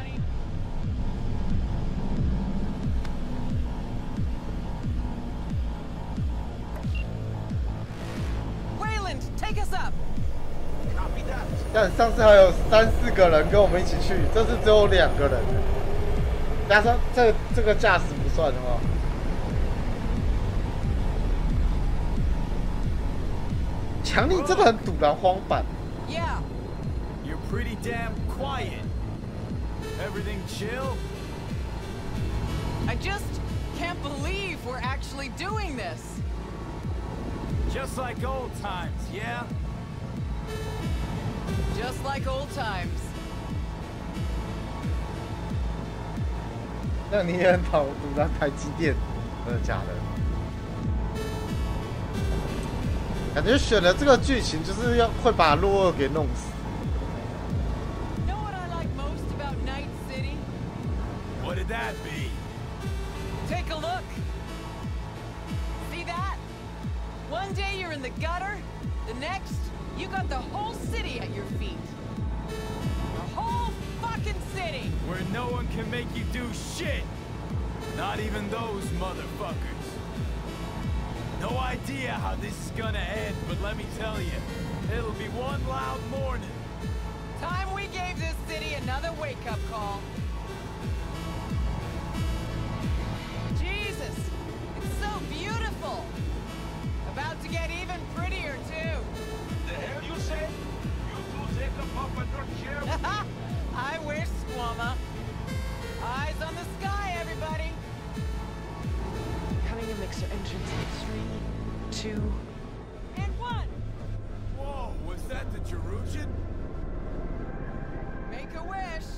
Wayland, take us up. 但上次还有3、4个人跟我们一起去，这次只有2个人，加上这个驾驶不算的话，强力真的很堵然荒坂。Yeah. You're pretty damn quiet. Everything chill? I just can't believe we're actually doing this. Just like old times, yeah? Just like old times. 那你也很讨厌堵在台积电，真的假的？感觉选了这个剧情就是会把洛尔给弄死。Know what I like most about Night City? What did that be? Take a look. See that? One day you're in the gutter, the next, you got the whole city at your feet. The whole fucking city! Where no one can make you do shit. Not even those motherfuckers. No idea how this is gonna end, but let me tell you, it'll be one loud morning. Time we gave this city another wake-up call. Jesus, it's so beautiful. About to get even prettier, too. The hell you say? You two take a pop and not chill? I wish, Squama. Eyes on the sky, everybody. Coming in mixer entrance in 3, 2, and 1. Whoa, was that the Jerusalem? Make a wish.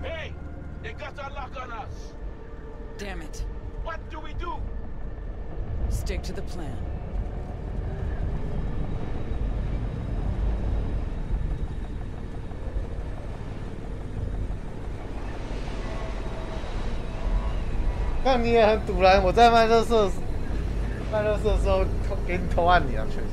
Hey! They got a lock on us! Damn it. What do we do? Stick to the plan.那你也很堵然，我在卖热色的时候给你偷按你啊，确实。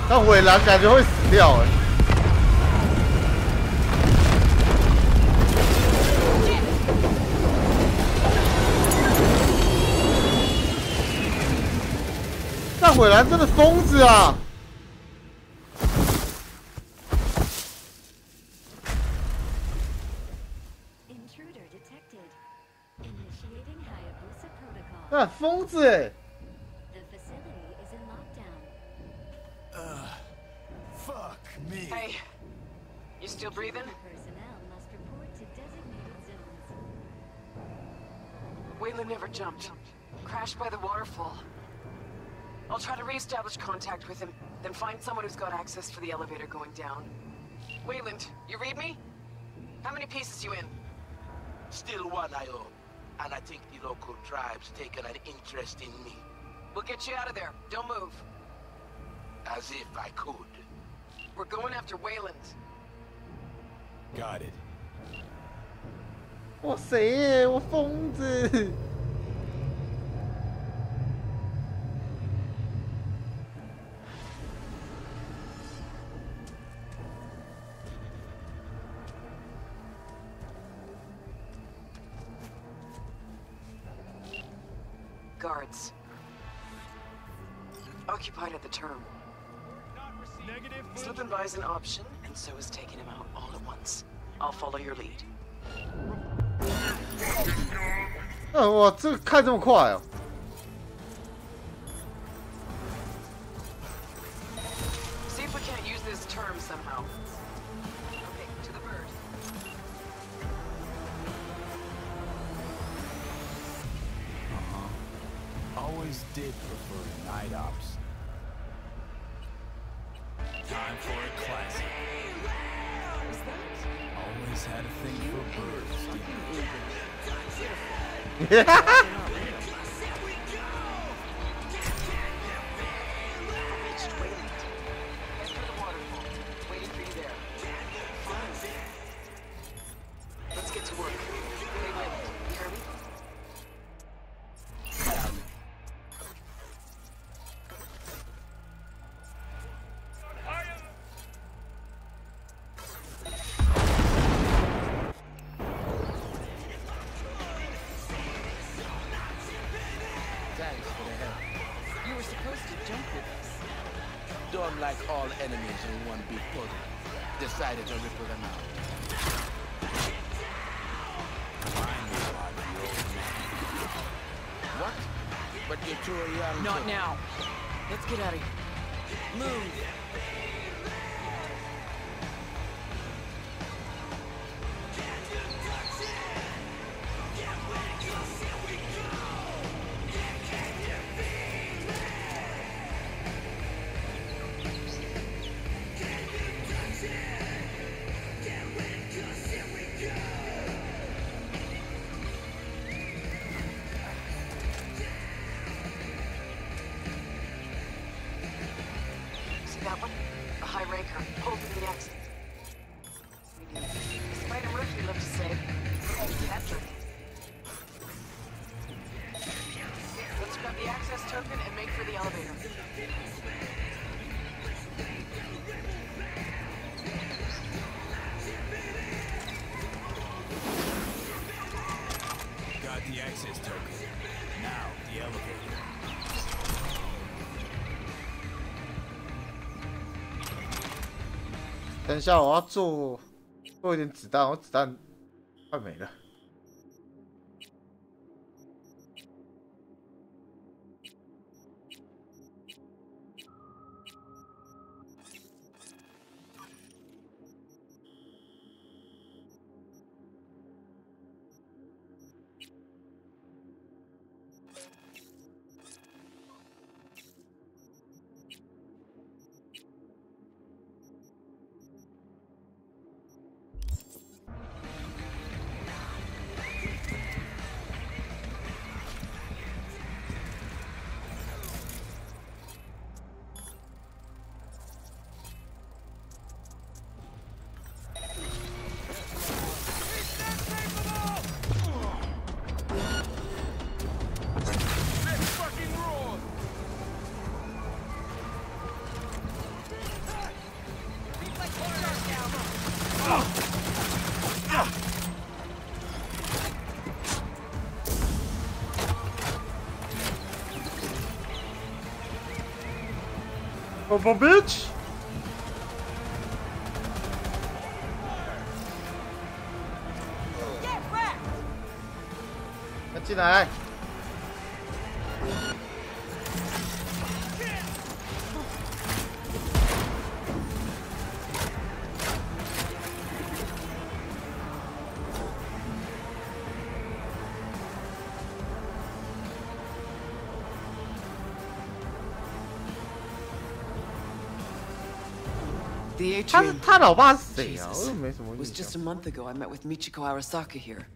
但尾狼感觉会死掉哎。但尾狼真的疯子啊！那疯子哎！ Fuck me. Hey, You still breathing? Wayland never jumped. Crashed by the waterfall. I'll try to re-establish contact with him, then find someone who's got access for the elevator going down. Wayland, you read me? How many pieces you in? Still one I own, and I think the local tribe's taken an interest in me. We'll get you out of there. Don't move. As if I could. We're going after Wayland. Got it. 哇塞，我疯子！ Guards. Occupied at the term. Slipping by is an option, and so is taking him out all at once. I'll follow your lead. 哇，这个看这么快哦！ See if we can't use this term somehow. Okay, to the bird. Always did prefer night ops. Time for a classic. Always had a thing for birds, didn't you? Reached Wayland. Head for the waterfall. Waiting for you there. Let's get to work. Hey, Wayland, you hear me? Thanks for the help. You were supposed to jump with us. Don't like all enemies in one big puddle. Decided to ripple them out. What? But you're too young. Not now. Let's get out of here. Move. See that one? The high ranker, holding the exit. Despite a rookie, love to say, Patrick. Let's grab the access token and make for the elevator. Got the access token. Now, the elevator.等一下，我要做一点子弹，我子弹快没了。bitch! 要进来！ The atrium. 他老爸是谁啊？我又没什么 It was 印 just 象。 a month ago I met with Michiko Arasaka here.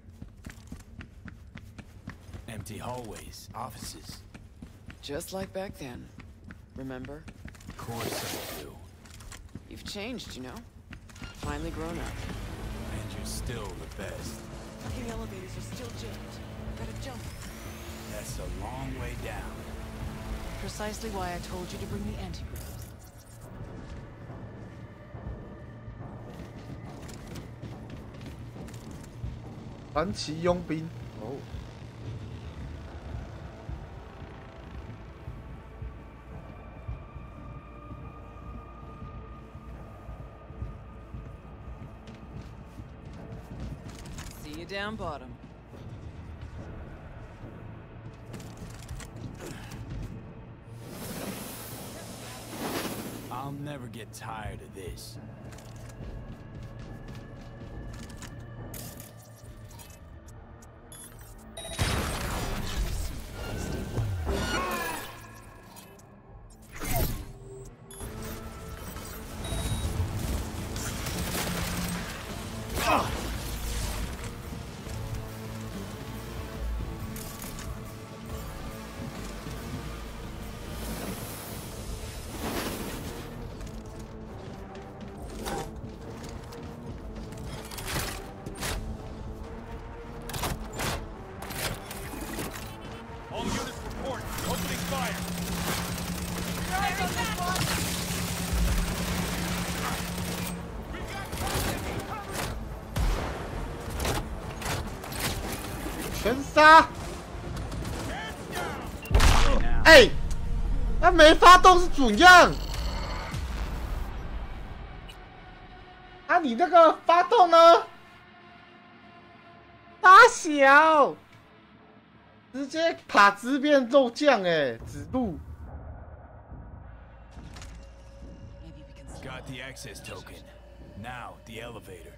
Empty hallways, offices. Just like back then. Remember? Of course I do. You've changed, you know? Finally grown up. And you're still the best. Fucking elevators are still jammed. Gotta jump. That's a long way down. Precisely why I told you to bring the antidote. 传奇佣兵哦。See you down bottom. I'll never get tired of this. All units report. Opening fire. 全杀！哎，他没发动是怎样？啊，你那个发动呢？大小，直接卡直变肉酱哎，指路。 Got the access token. Now, the elevator.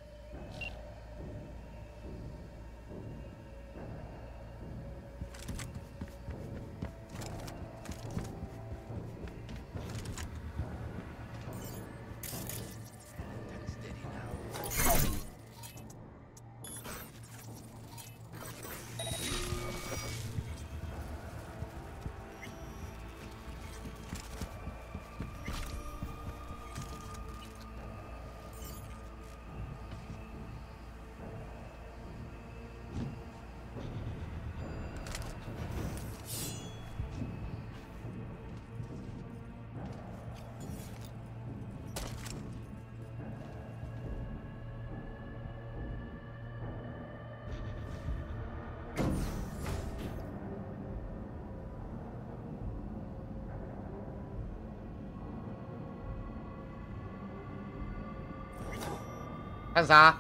干啥？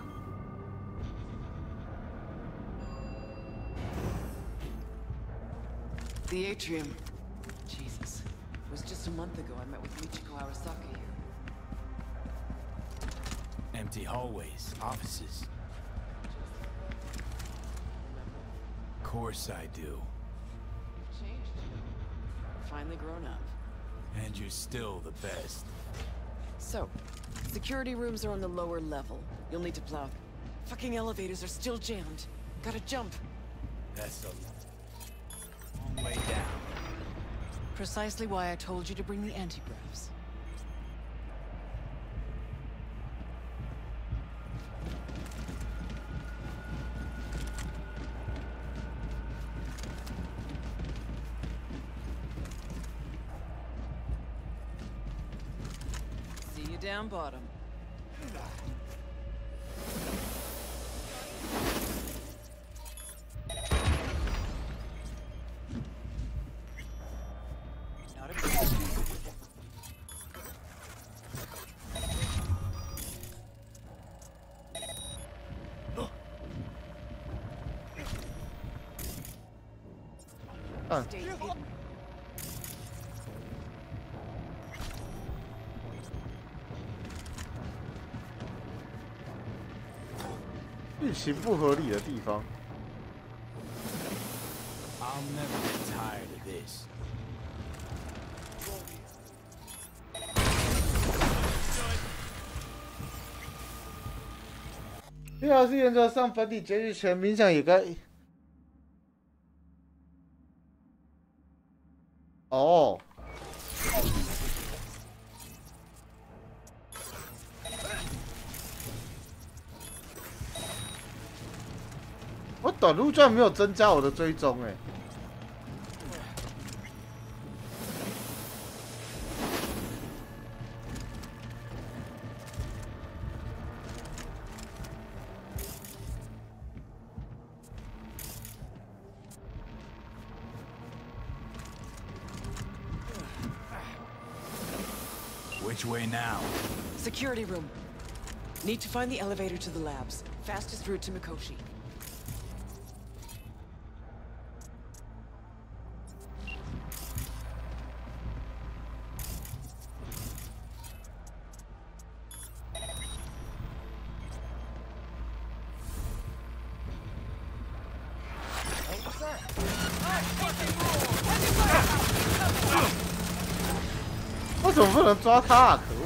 The atrium. Jesus. It was just a month ago I met with Michiko Arasaka here. Empty hallways, offices. Of course I do. You've changed. Finally grown up. And you're still the best. So, security rooms are on the lower level. You'll need to plow. Fucking elevators are still jammed. Gotta jump. That's a long way down. Precisely why I told you to bring the antigraphs. See you down bottom. Not a bad 嗯。 剧情不合理的地方。 I'll never get tired of this. 要是沿着上本体结局前冥想也该。哦。我短路居然没有增加我的追踪哎。 Which way now? Security room. Need to find the elevator to the labs. Fastest route to Mikoshi. Oh, 为什么不能抓他啊？可恶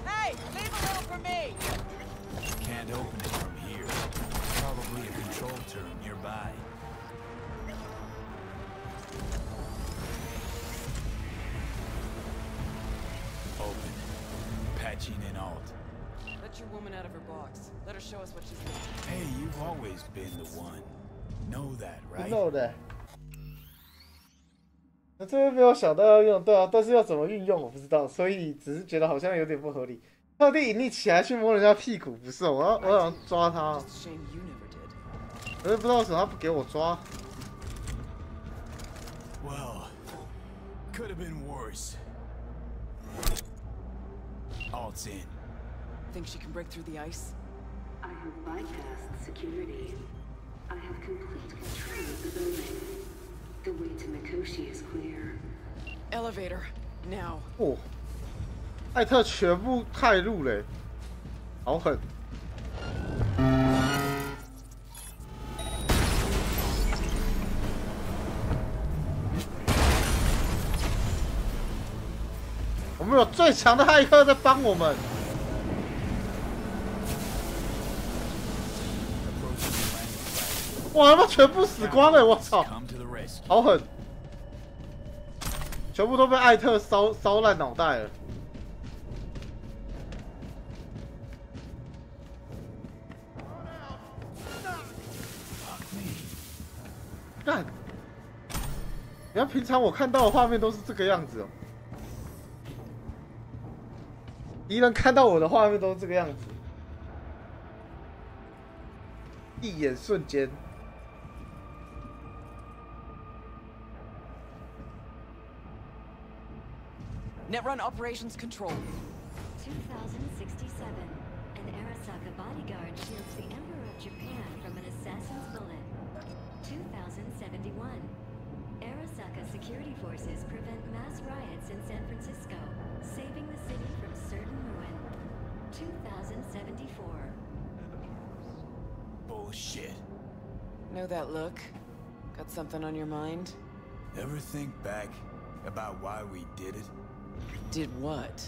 ！Hey, leave a little for me. Can't open it from here. Probably a control turret nearby. Open. Patching in alt. Let your woman out of her box. Let her show us what she's doing. Hey, you've always been the one. Know that, right? Know that. 那这边没有想到要用，对啊，但是要怎么运用我不知道，所以只是觉得好像有点不合理。特地引力起来去摸人家屁股，不是我想抓他，可是不知道为什么他不给我抓。Well, could have been worse. Alt's in. Think she can break through the ice? I have bypassed security. I have complete control of the building. The way to Mikoshi is clear. Elevator, now. 哦，艾特全部太入嘞，好狠！我们有最强的骇客在帮我们。哇，他妈全部死光了！我操，好狠！全部都被艾特烧烂脑袋了。干！你看，平常我看到的画面都是这个样子哦。敌人看到我的画面都是这个样子，一眼瞬间。 Netrun operations control. 2067. An Arasaka bodyguard shields the Emperor of Japan from an assassin's bullet. 2071. Arasaka security forces prevent mass riots in San Francisco, saving the city from certain ruin. 2074. Bullshit. Know that look? Got something on your mind? Ever think back about why we did it? Did what?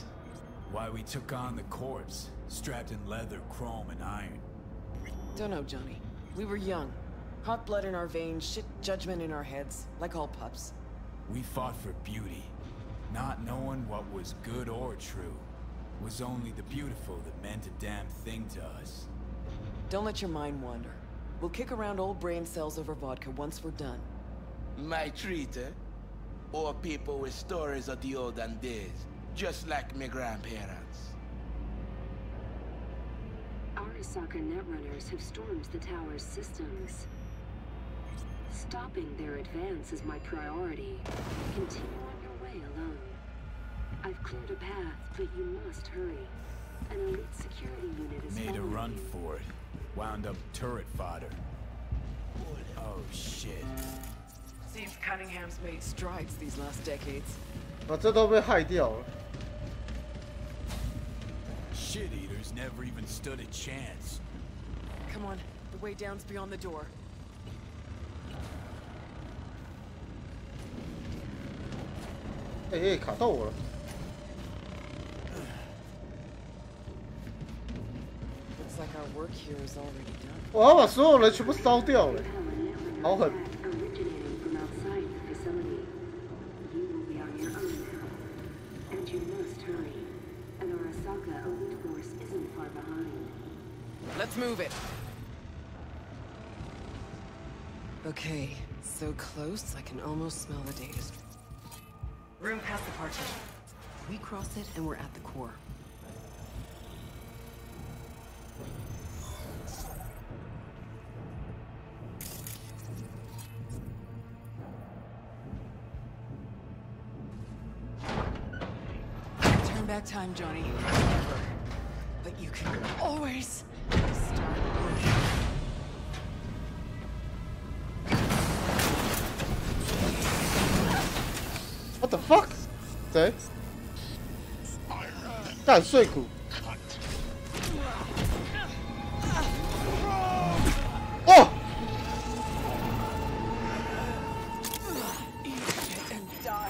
Why we took on the corpse, strapped in leather, chrome, and iron. Don't know, Johnny. We were young. Hot blood in our veins, shit judgment in our heads, like all pups. We fought for beauty, not knowing what was good or true. It was only the beautiful that meant a damn thing to us. Don't let your mind wander. We'll kick around old brain cells over vodka once we're done. My treat, eh? Or people with stories of the olden days, just like my grandparents. Arasaka netrunners have stormed the tower's systems. Stopping their advance is my priority. Continue on your way alone. I've cleared a path, but you must hurry. An elite security unit is Made a following run you. for it. Wound up turret fodder. Oh shit. Seems Cunningham's made strides these last decades. 啊，这都被害掉了。 Shit eaters never even stood a chance. Come on, The way down's beyond the door.哎，卡到我了。 Looks like our work here is already done. 我要把所有人全部烧掉了，好狠！ Originating from outside the facility. You will be on your own now. And you must hurry. An Arasaka elite force isn't far behind. Let's move it. Okay, so close I can almost smell the data. Room past the partition. We cross it and we're at the core. Turn back time, Johnny. Never. But you can always start over. What the fuck？ 谁？干碎骨！哦！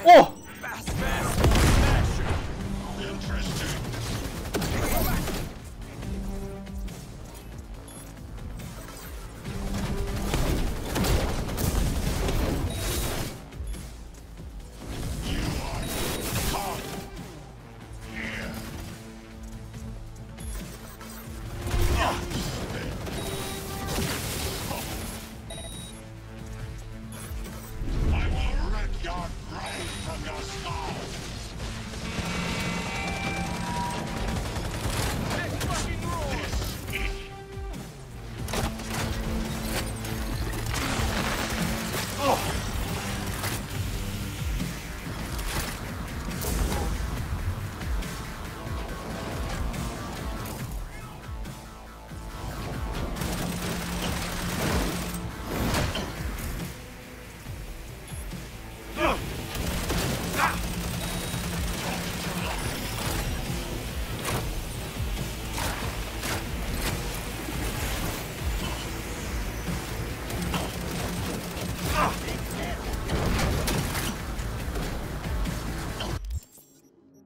哦！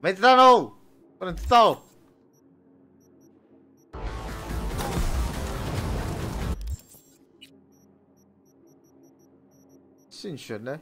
没子弹喽，不能制造。幸选呢？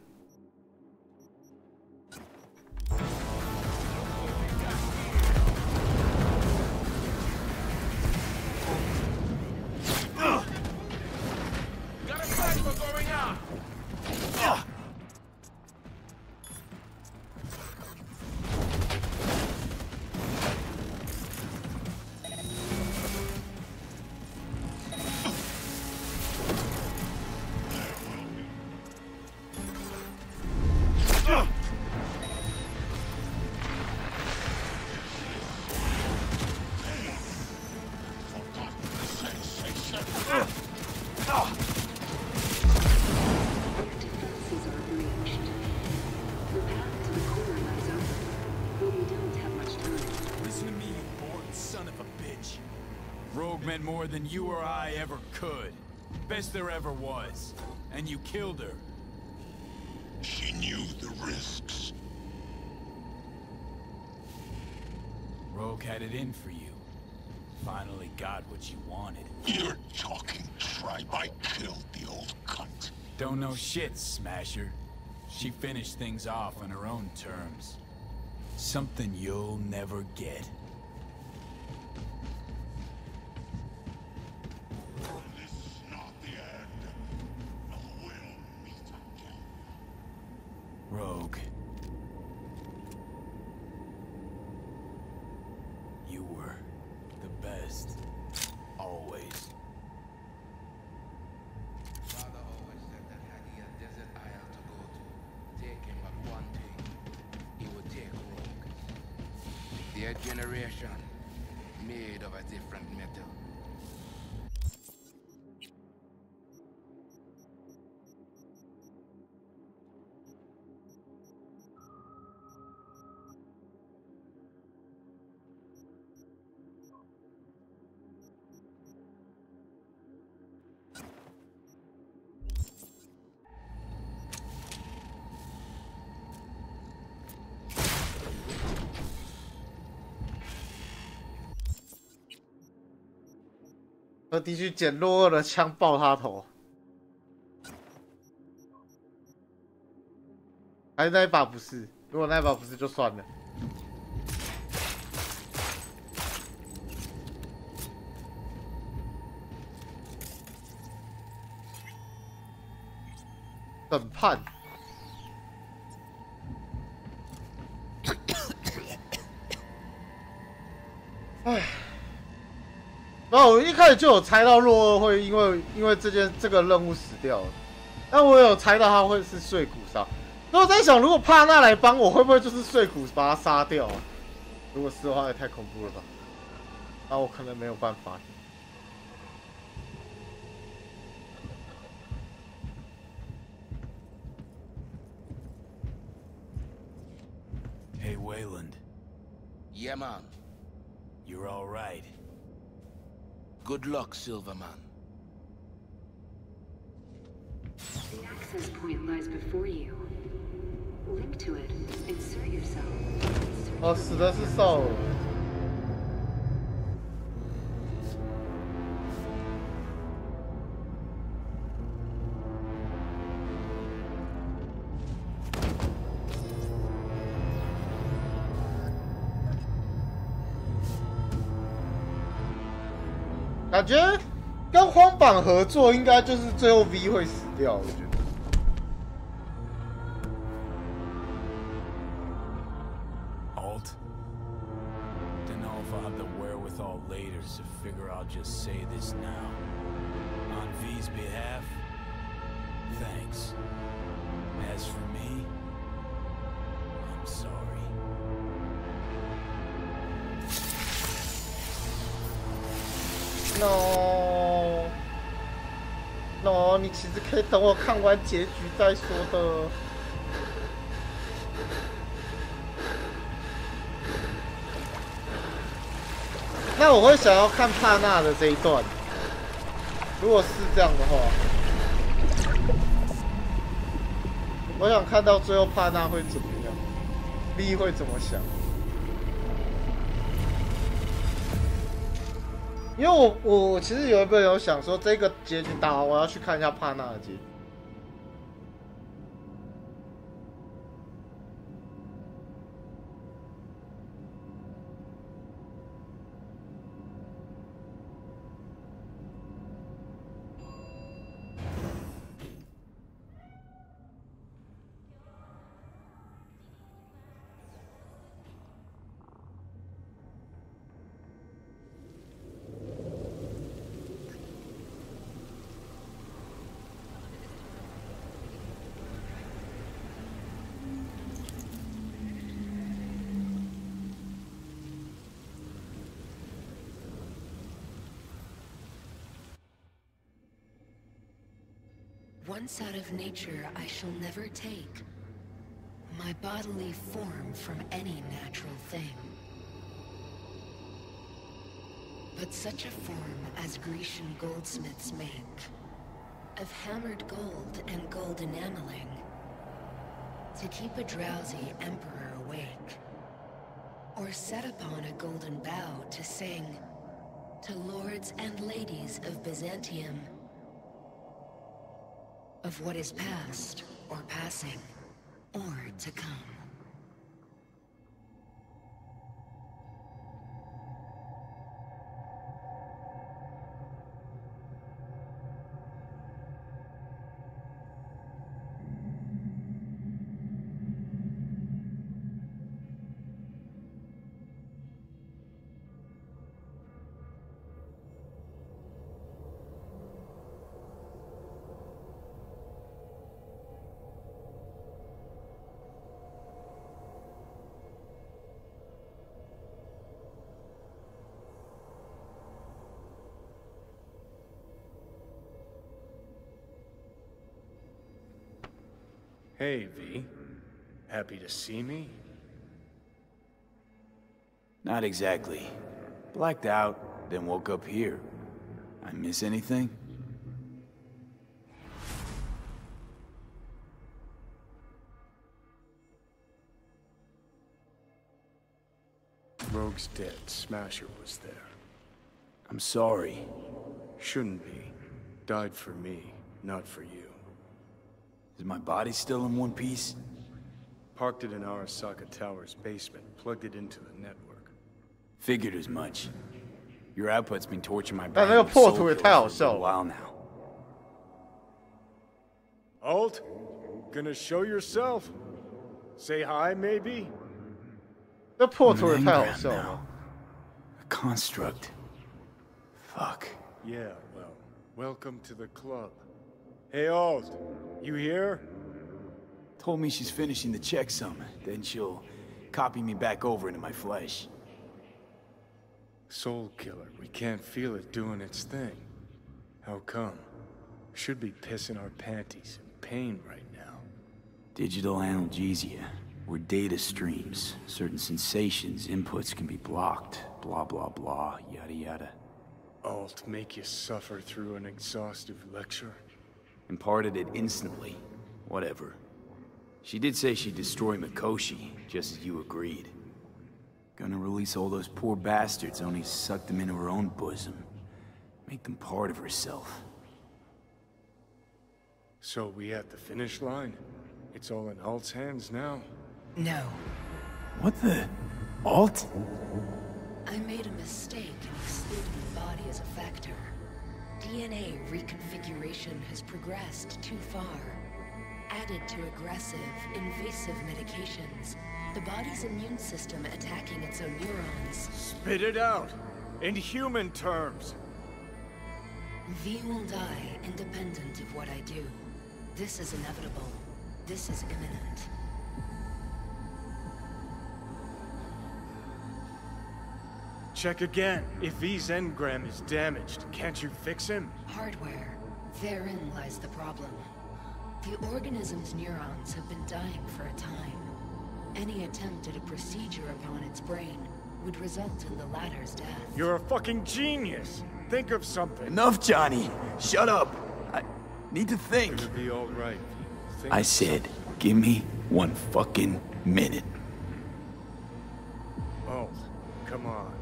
More than you or I ever could. Best there ever was. And you killed her. She knew the risks. Rogue had it in for you. Finally got what you wanted. You're talking tripe. I killed the old cunt. Don't know shit, Smasher. She finished things off on her own terms. Something you'll never get. Rogue. You were the best. Always. Father always said that had he a desert isle to go to, take him but one thing. He would take Rogue. Their generation, made of a different metal. 特地去捡洛二的枪爆他头。还是那一把不是？如果那一把不是就算了。审判。唉，然后我一开始就有猜到洛二会因为这个任务死掉了，但我有猜到他会是碎骨杀。所以我在想，如果帕纳来帮我，会不会就是碎骨把他杀掉啊？如果是的话，也太恐怖了吧？那我可能没有办法。Hey, Wayland. Yeah, man. You're all right. Good luck, Silverman. The access point lies before you. Link to it. Insert yourself. 哦，死的是少尔。感觉跟荒坂合作，应该就是最后 V 会死掉，我觉得。Alt? Don't know if I'll have the wherewithal later, so figure I'll just say this now. On V's behalf, thanks. As for me, I'm sorry. No， 你其实可以等我看完结局再说的。那我会想要看帕纳的这一段，如果是这样的话，我想看到最后帕纳会怎么样，利会怎么想。因为我其实有一本有想说这个结局打完，我要去看一下帕纳的结局。Once out of nature, I shall never take my bodily form from any natural thing. But such a form as Grecian goldsmiths make, of hammered gold and gold enameling, to keep a drowsy emperor awake, or set upon a golden bough to sing to lords and ladies of Byzantium, of what is past, or passing, or to come. Hey, V. Happy to see me? Not exactly. Blacked out, then woke up here. I miss anything? Rogue's dead. Smasher was there. I'm sorry. Shouldn't be. Died for me, not for you. Is my body still in one piece? Parked it in Arasaka Tower's basement, plugged it into the network. Figured as much. Your output's been torturing my 但 brain 那个 with 破 soul 图也 killers 太好 for a 笑 little 了。 while now. Alt? Gonna show yourself? Say hi, maybe? 那破图也 I'm an 太好 engram 笑 now. 了。 A construct. Fuck. Yeah, well, welcome to the club. Hey, Alt, you here? Told me she's finishing the checksum, then she'll copy me back over into my flesh. Soul killer, we can't feel it doing its thing. How come? Should be pissing our panties in pain right now. Digital analgesia, or data streams. Certain sensations, inputs can be blocked. Blah, blah, blah, yada, yada. Alt make you suffer through an exhaustive lecture? Imparted it instantly. Whatever. She did say she'd destroy Mikoshi, just as you agreed. Gonna release all those poor bastards, only suck them into her own bosom. Make them part of herself. So we at the finish line? It's all in Alt's hands now? No. What the? Alt? I made a mistake in excluding the body as a factor. DNA reconfiguration has progressed too far. Added to aggressive, invasive medications, the body's immune system attacking its own neurons. Spit it out! In human terms! V will die independent of what I do. This is inevitable. This is imminent. Check again. If V's engram is damaged, can't you fix him? Hardware. Therein lies the problem. The organism's neurons have been dying for a time. Any attempt at a procedure upon its brain would result in the latter's death. You're a fucking genius! Think of something! Enough, Johnny! Shut up! I need to think. It'll be alright. I said, give me 1 fucking minute. Oh, come on.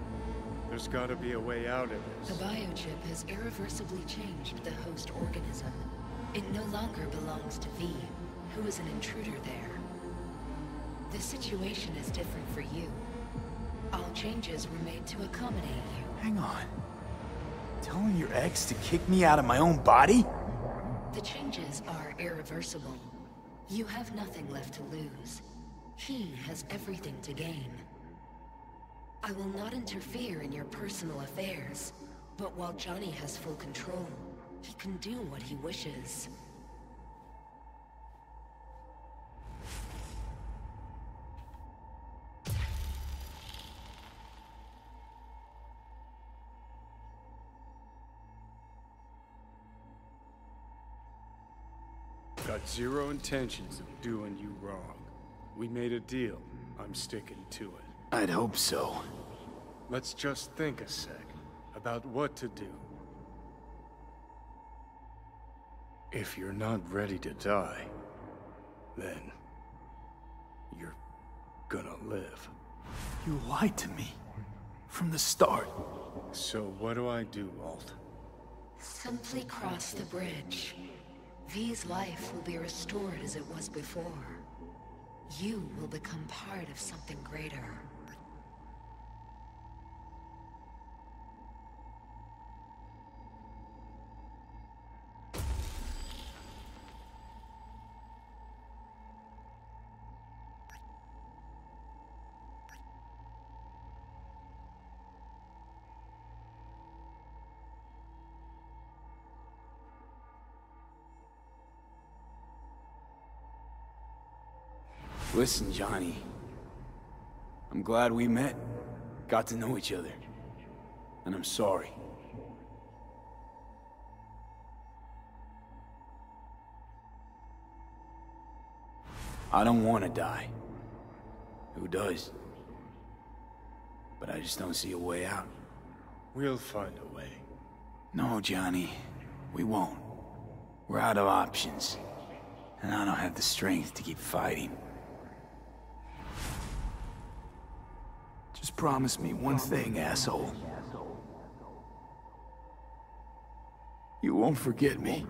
There's gotta be a way out of this. The biochip has irreversibly changed the host organism. It no longer belongs to V, who is an intruder there. The situation is different for you. All changes were made to accommodate you. Hang on. Telling your ex to kick me out of my own body? The changes are irreversible. You have nothing left to lose. He has everything to gain. I will not interfere in your personal affairs, but while Johnny has full control, he can do what he wishes. Got zero intentions of doing you wrong. We made a deal. I'm sticking to it. I'd hope so. Let's just think a sec about what to do. If you're not ready to die, then you're gonna live. You lied to me. From the start. So what do I do, Alt? Simply cross the bridge. V's life will be restored as it was before. You will become part of something greater. Listen, Johnny. I'm glad we met. Got to know each other. And I'm sorry. I don't want to die. Who does? But I just don't see a way out. We'll find a way. No, Johnny. We won't. We're out of options. And I don't have the strength to keep fighting. Just promise me one thing, asshole. You won't forget me.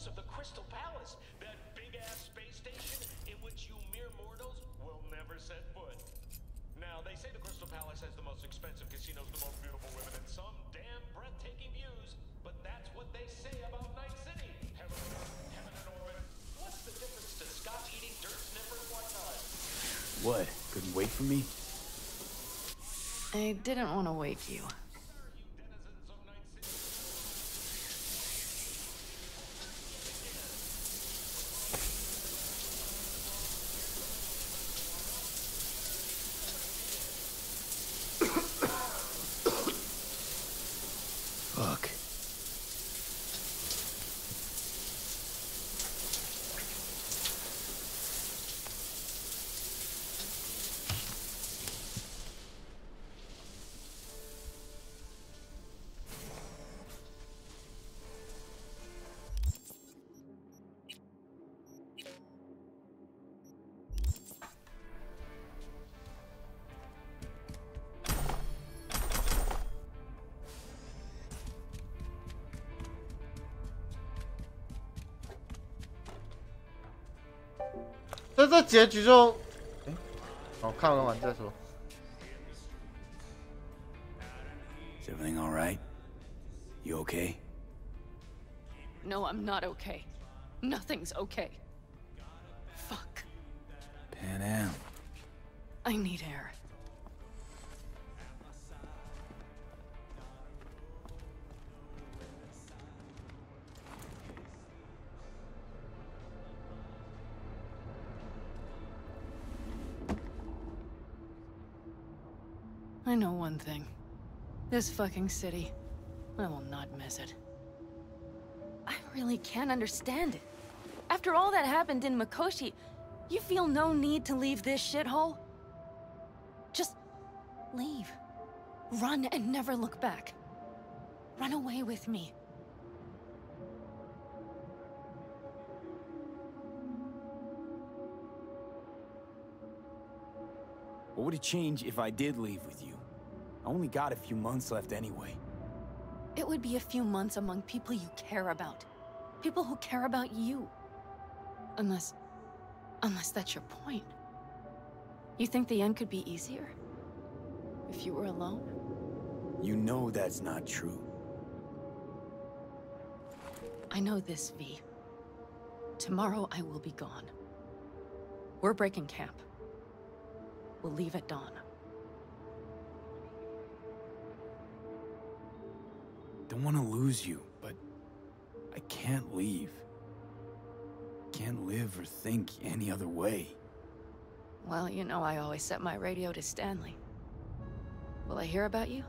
Of the Crystal Palace, that big-ass space station in which you mere mortals will never set foot. Now, they say the Crystal Palace has the most expensive casinos, the most beautiful women, and some damn breathtaking views, but that's what they say about Night City. Heaven and orbit. What's the difference to Scotch eating dirt sniffers one time? What? Couldn't wait for me? I didn't want to wake you. Fuck.那这结局就，看完再说。Is everything all right? You okay? No, I'm not okay. Nothing's okay. Fuck. Pan Am. I need air. I know one thing. This fucking city, I will not miss it. I really can't understand it. After all that happened in Mikoshi, you feel no need to leave this shithole? Just leave. Run and never look back. Run away with me. What would it change if I did leave with you? I only got a few months left anyway. It would be a few months among people you care about. People who care about you. Unless that's your point. You think the end could be easier? If you were alone? You know that's not true. I know this, V. Tomorrow I will be gone. We're breaking camp. We'll leave at dawn. Don't want to lose you, but I can't leave. Can't live or think any other way. Well, you know I always set my radio to Stanley. Will I hear about you?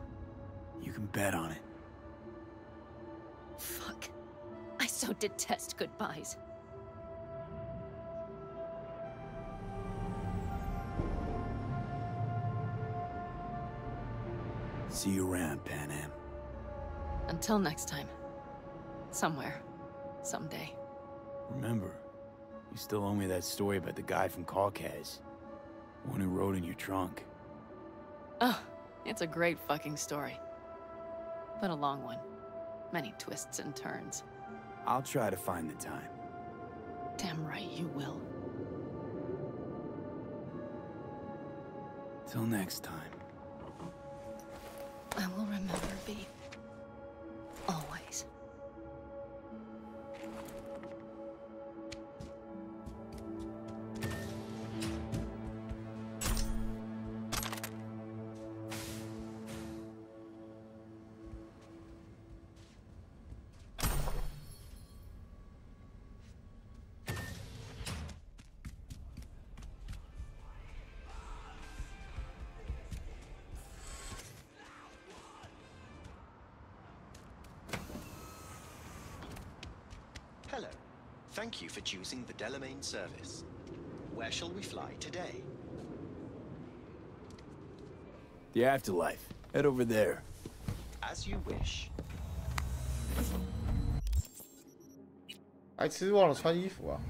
You can bet on it. Fuck. I so detest goodbyes. See you around, Pan Am. Until next time. Somewhere. Someday. Remember, you still owe me that story about the guy from Caucase. The one who rode in your trunk. Oh, it's a great fucking story. But a long one. Many twists and turns. I'll try to find the time. Damn right you will. Till next time. I will remember, V. Always. Hello. Thank you for choosing the Delamain service. Where shall we fly today? The afterlife. Head over there. As you wish. 白痴忘了穿衣服啊！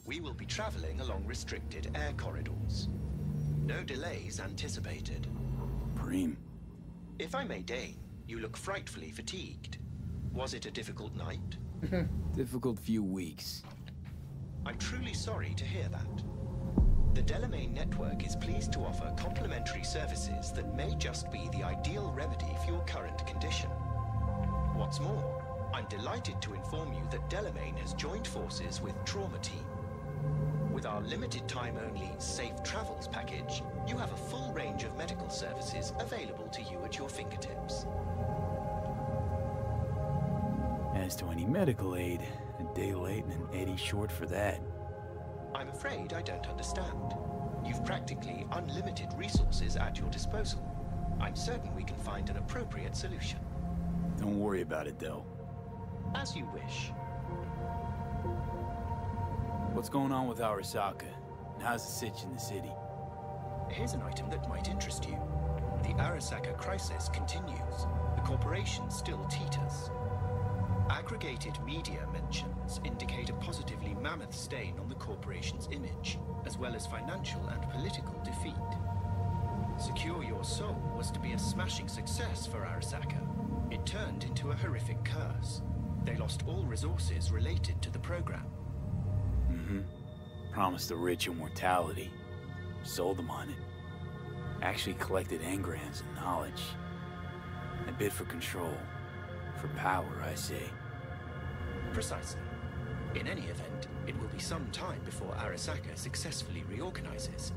We will be traveling along restricted air corridors. No delays anticipated. Preem. If I may deign, you look frightfully fatigued. Was it a difficult night? Difficult few weeks. I'm truly sorry to hear that. The Delamain network is pleased to offer complimentary services that may just be the ideal remedy for your current condition. What's more, I'm delighted to inform you that Delamain has joined forces with Trauma Team. With our limited time-only Safe Travels package, you have a full range of medical services available to you at your fingertips. As to any medical aid, a day late and an eddy short for that. I'm afraid I don't understand. You've practically unlimited resources at your disposal. I'm certain we can find an appropriate solution. Don't worry about it, though. As you wish. What's going on with Arasaka? And how's the sitch in the city? Here's an item that might interest you. The Arasaka crisis continues. The corporation still teeters. Aggregated media mentions indicate a positively mammoth stain on the corporation's image, as well as financial and political defeat. Secure Your Soul was to be a smashing success for Arasaka. It turned into a horrific curse. They lost all resources related to the program. Promised the rich immortality. Sold them on it. Actually collected engrams and knowledge. A bid for control. For power, I say. Precisely. In any event, it will be some time before Arasaka successfully reorganizes.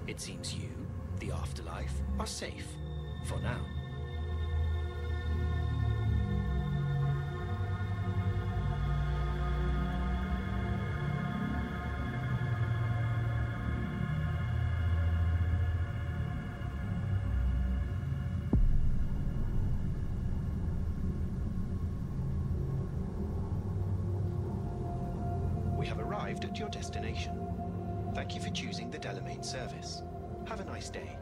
It seems you, the afterlife, are safe. For now. We have arrived at your destination. Thank you for choosing the Delamain service. Have a nice day.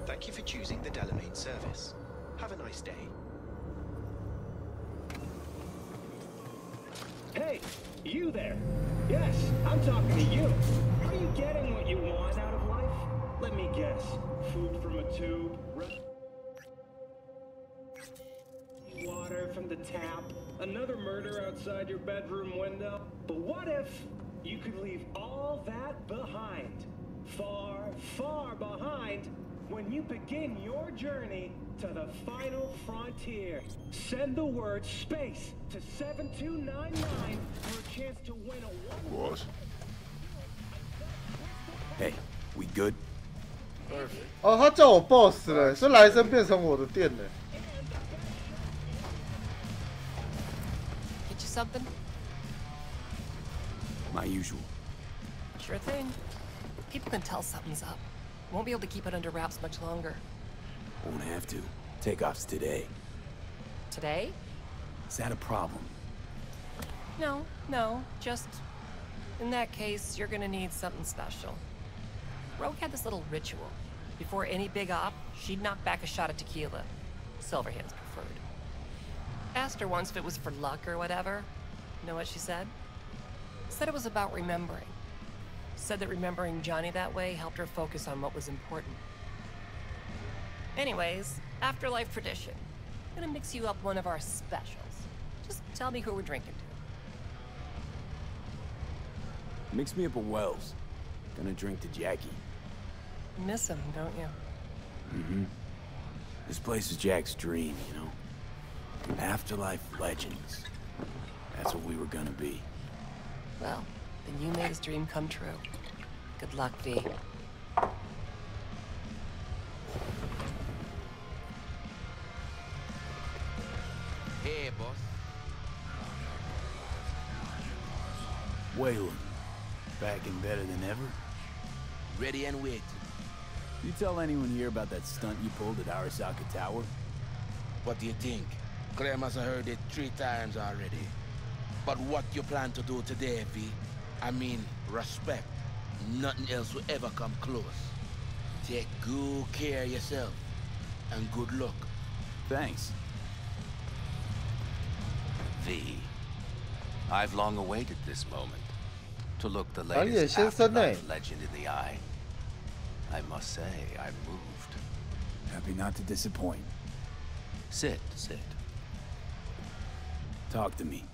Thank you for choosing the Delamain service. Have a nice day. Hey, you there. Yes, I'm talking to you. Are you getting what you want out of life? Let me guess. Food from a tube, water from the tap, another murder outside your bedroom window. But what if you could leave all that behind? Far, far behind when you begin your journey to the final frontier. Send the word SPACE to 7299 for a chance to win a What? Hey, good? 哦，他叫我 boss 了，所以来生变成我的店了。Get you something? My usual. Sure thing. People can tell something's up. Won't be able to keep it under wraps much longer. Won't have to. Takeoff's today. Today? Is that a problem? No. Just... in that case, you're gonna need something special. Rogue had this little ritual. Before any big op, she'd knock back a shot of tequila. Silverhand's preferred. Asked her once if it was for luck or whatever. You know what she said? Said it was about remembering. Said that remembering Johnny that way helped her focus on what was important. Anyways, afterlife tradition. I'm gonna mix you up one of our specials. Just tell me who we're drinking to. Mix me up a Wells. Gonna drink to Jackie. You miss him, don't you? Mm-hmm. This place is Jack's dream, you know? Afterlife legends. That's what we were gonna be. Well, then you made his dream come true. Good luck, V. Hey, boss. Waylon, back and better than ever? Ready and waiting. You tell anyone here about that stunt you pulled at Arasaka Tower? What do you think? Claire must have heard it 3 times already. But what you plan to do today, V? I mean, respect. Nothing else will ever come close. Take good care of yourself. And good luck. Thanks. V. I've long awaited this moment. To look the 而且 latest 先生呢？ afterlife legend in the eye. I must say, I'm moved. Happy not to disappoint. Sit. Talk to me.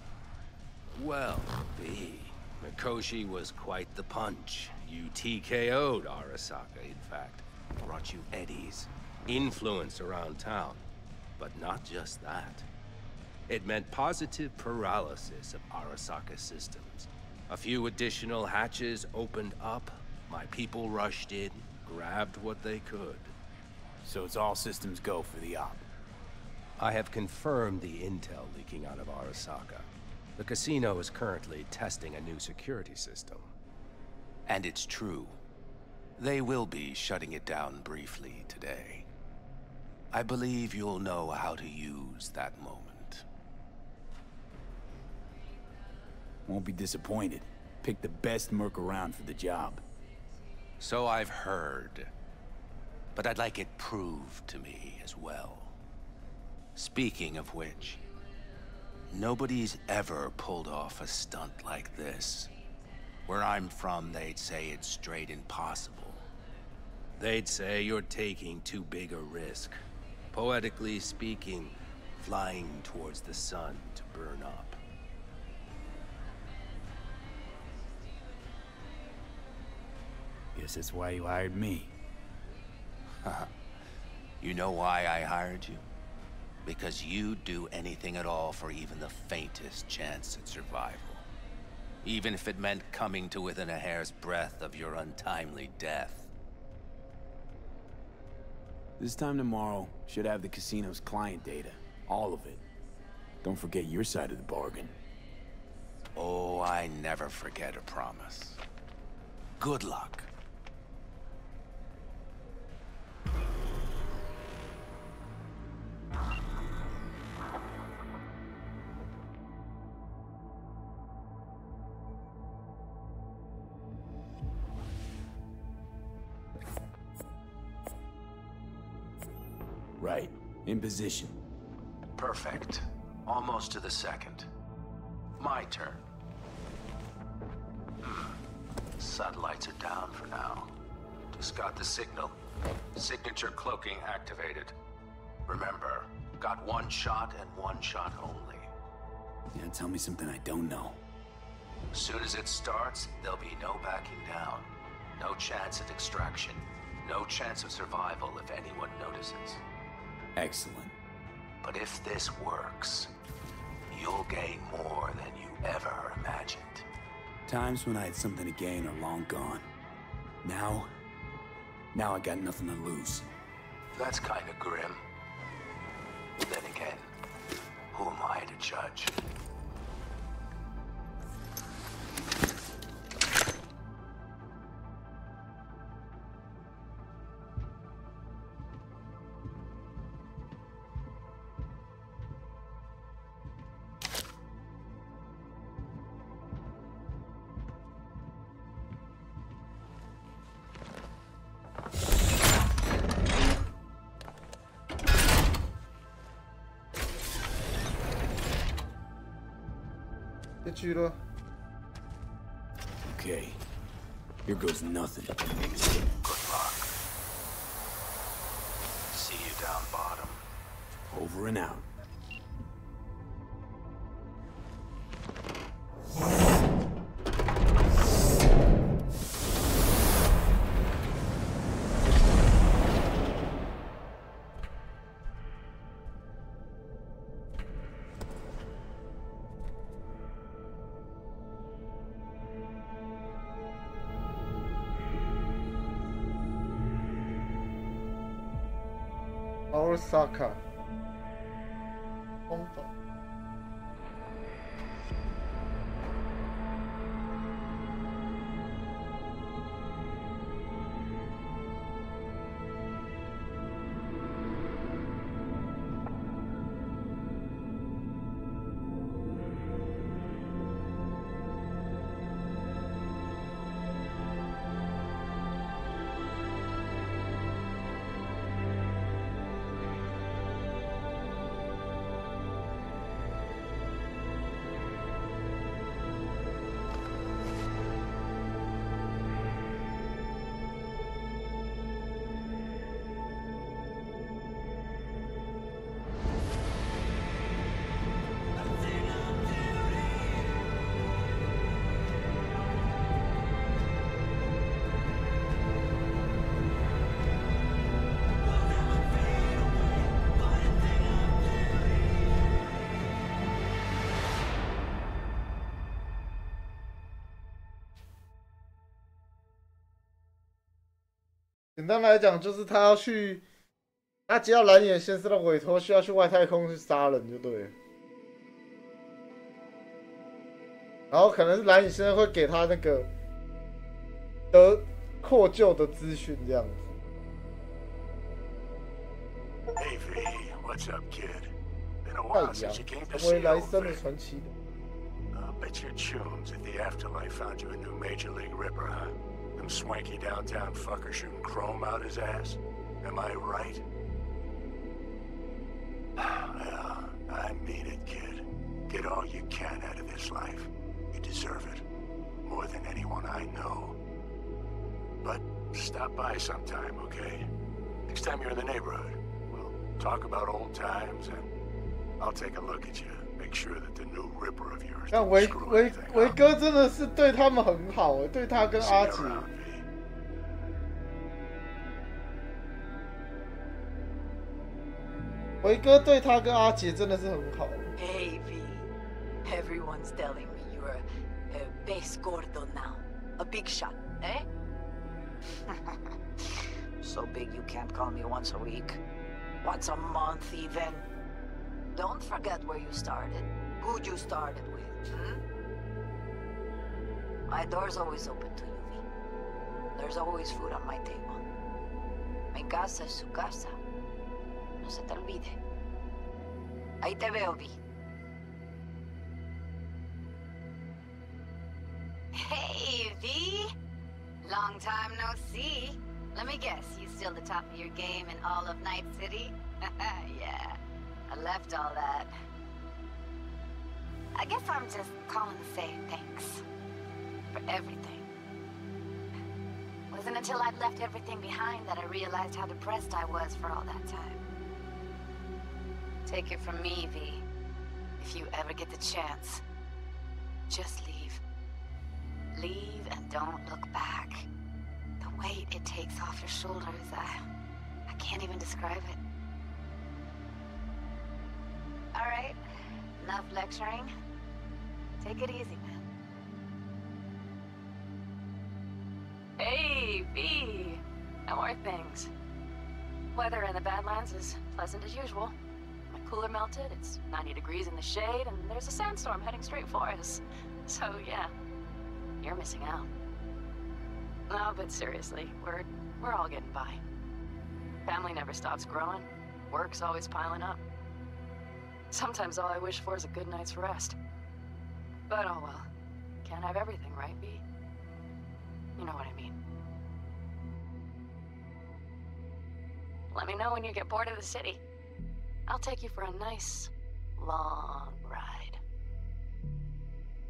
Well, V. Mikoshi was quite the punch. You TKO'd Arasaka, in fact. Brought you eddies. Influence around town. But not just that. It meant positive paralysis of Arasaka systems. A few additional hatches opened up. My people rushed in, grabbed what they could. So it's all systems go for the op. I have confirmed the intel leaking out of Arasaka. The casino is currently testing a new security system. And it's true. They will be shutting it down briefly today. I believe you'll know how to use that moment. Won't be disappointed. Pick the best merc around for the job. So I've heard. But I'd like it proved to me as well. Speaking of which, nobody's ever pulled off a stunt like this. Where I'm from, they'd say it's straight impossible. They'd say you're taking too big a risk. Poetically speaking, flying towards the sun to burn up. Guess that's why you hired me. You know why I hired you? Because you'd do anything at all for even the faintest chance at survival. Even if it meant coming to within a hair's breadth of your untimely death. This time tomorrow, should have the casino's client data. All of it. Don't forget your side of the bargain. Oh, I never forget a promise. Good luck. Right. In position. Perfect. Almost to the second. My turn. Satellites are down for now. Just got the signal. Signature cloaking activated. Remember, got one shot and one shot only. Yeah, tell me something I don't know. As soon as it starts, there'll be no backing down. No chance at extraction. No chance of survival if anyone notices. Excellent. But if this works, you'll gain more than you ever imagined. Times when I had something to gain are long gone. Now, Now I got nothing to lose. That's kind of grim. Then again, who am I to judge? Okay, here goes nothing. Good luck. See you down bottom. Over and out. Arasaka. 空岛。简单来讲，就是他要去，他接到蓝眼先生的委托，需要去外太空去杀人，就对了。然后可能是蓝眼先生会给他那个获救的资讯，这样子。Hey V, what's up, kid? Been a 太 while 阳 since you came to 成为 see 来 old 生的 Vic. 传奇的。 I'll bet your tunes at the afterlife found you a new major league ripper, huh? Them swanky downtown fuckers shooting chrome out his ass. Am I right? Yeah, I mean it, kid. Get all you can out of this life. You deserve it. More than anyone I know. But stop by sometime, okay? Next time you're in the neighborhood, we'll talk about old times and I'll take a look at you. Make sure that the new ripper of yours 但 doesn't 维 screw 维 anything 维 up. 哥真的是对他们很好，对他跟 See 阿 you 杰。 around, V. 维哥对他跟阿杰真的是很好。 Hey, V. Everyone's telling me you're a base gordo now. A big shot, eh? So big you can't call me once a week. Once a month, even. Don't forget where you started. Who you started with, hmm? My door's always open to you, V. There's always food on my table. Mi casa es su casa. No se te olvide. Ahí te veo, V. Hey, V! Long time no see. Let me guess, you still the top of your game in all of Night City? Yeah, I left all that. I guess I'm just calling to say thanks. For everything. Wasn't until I'd left everything behind that I realized how depressed I was for all that time. Take it from me, V. If you ever get the chance, just leave. Leave and don't look back. The weight it takes off your shoulders, I can't even describe it. All right, enough lecturing. Take it easy, man. Hey, V. How are things? Weather in the Badlands is pleasant as usual. My cooler melted, it's 90 degrees in the shade, and there's a sandstorm heading straight for us. So yeah, you're missing out. No, but seriously, we're all getting by. Family never stops growing. Work's always piling up. Sometimes all I wish for is a good night's rest. But oh well. Can't have everything, right, V? You know what I mean. Let me know when you get bored of the city. I'll take you for a nice, long ride.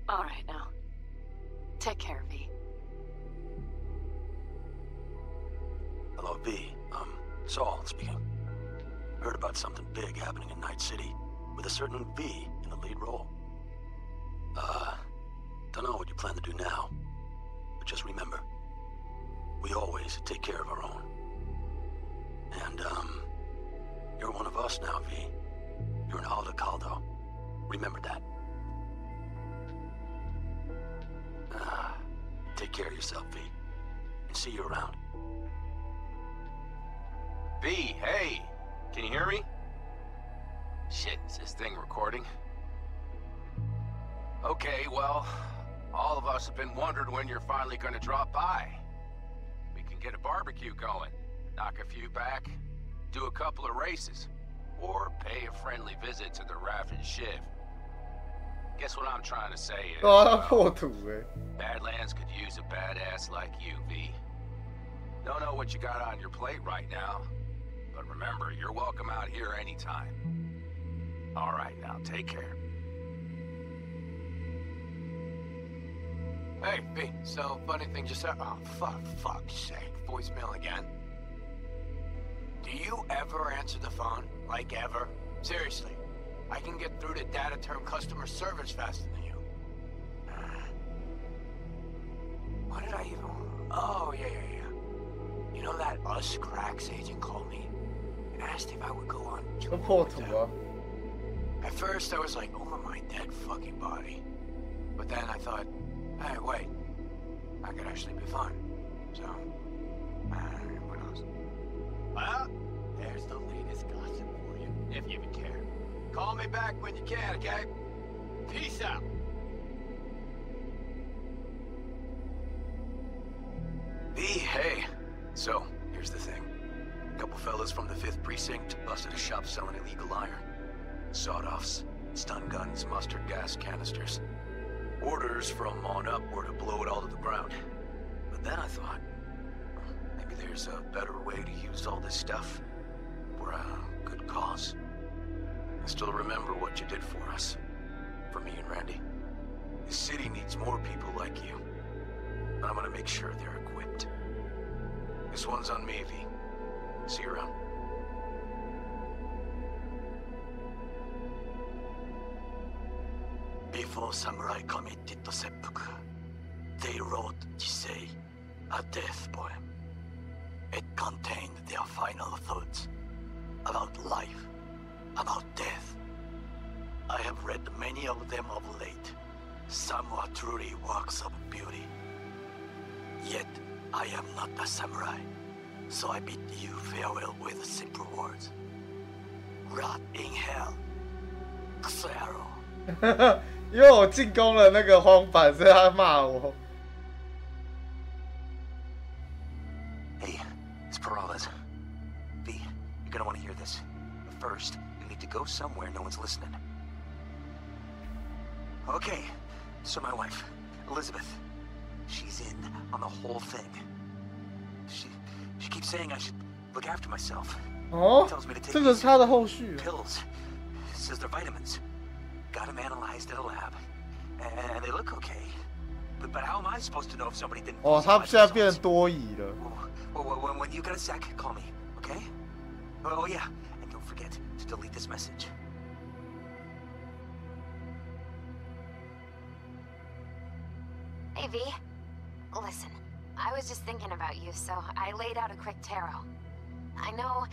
All right, now. Take care, V. Hello, V. Saul speaking. Heard about something big happening in Night City, with a certain V in the lead role. Don't know what you plan to do now, but just remember, we always take care of our own. And, you're one of us now, V. You're an Aldecaldo. Remember that. Take care of yourself, V. And see you around. V, hey! Can you hear me? Shit, is this thing recording? Okay, well, all of us have been wondering when you're finally gonna drop by. We can get a barbecue going, knock a few back, do a couple of races, or pay a friendly visit to the Raff and Shiv. Guess what I'm trying to say is, Badlands could use a badass like you, V. Don't know what you got on your plate right now, but remember, you're welcome out here anytime. All right, now, take care. Hey, V, so funny thing just happened. Oh, fuck's sake. Voicemail again. Do you ever answer the phone? Like, ever? Seriously. I can get through to data term customer service faster than you. What did I even... Oh, yeah. You know that Us Cracks agent called me and asked if I would go on tour with them. At first, I was like, over my dead fucking body. But then I thought, hey, wait. I could actually be fun. So, who knows? Well, there's the latest gossip for you, if you even care. Call me back when you can, okay? Peace out. V, hey. So, here's the thing. A couple fellas from the 5th Precinct busted a shop selling illegal iron. Sawed-offs, stun guns, mustard gas canisters. Orders from on up were to blow it all to the ground. But then I thought, maybe there's a better way to use all this stuff for a good cause. I still remember what you did for us. For me and Randy. The city needs more people like you. And I'm gonna make sure they're equipped. This one's on me, V. See you around. Before samurai committed to seppuku, they wrote Jisei, a death poem. It contained their final thoughts about life, about death. I have read many of them of late. Some are truly works of beauty. Yet, I am not a samurai, so I bid you farewell with simple words. Rot in hell, Xero. 因为我进攻了那个荒坂，所以他骂我。Hey, it's Peralez. V, you're gonna want to hear this. But first, you need to go somewhere no one's listening. Okay, so my wife, Elizabeth, she's in on the whole thing. She keeps saying I should look after myself. Oh, tells me to take 这个是他的后续。 pills. Says they're vitamins. Got them analyzed at a lab, and they look okay. But how am I supposed to know if somebody didn't? 哦，他现在变成多疑了。When you get a sec, call me, okay? Oh yeah, and don't forget to delete this message. Hey, V. Listen, I was just thinking about you, so I laid out a quick tarot. I know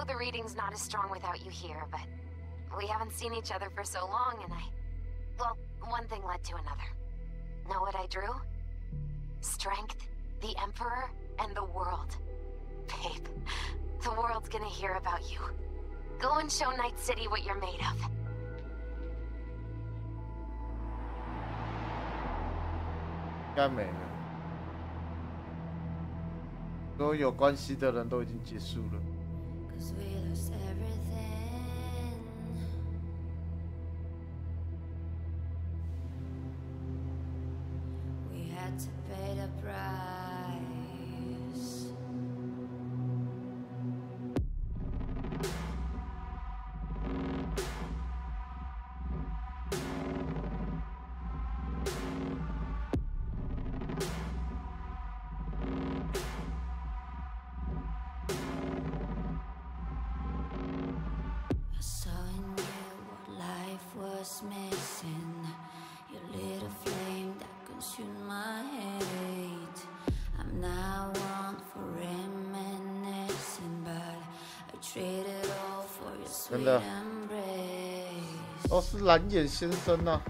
the reading's not as strong without you here, but we haven't seen each other for so long, and well, one thing led to another. Know what I drew? Strength, the Emperor, and the world. Babe, the world's gonna hear about you. Go and show Night City what you're made of. 应该没了，所有有关系的人都已经结束了。真的，都是蓝眼先生啊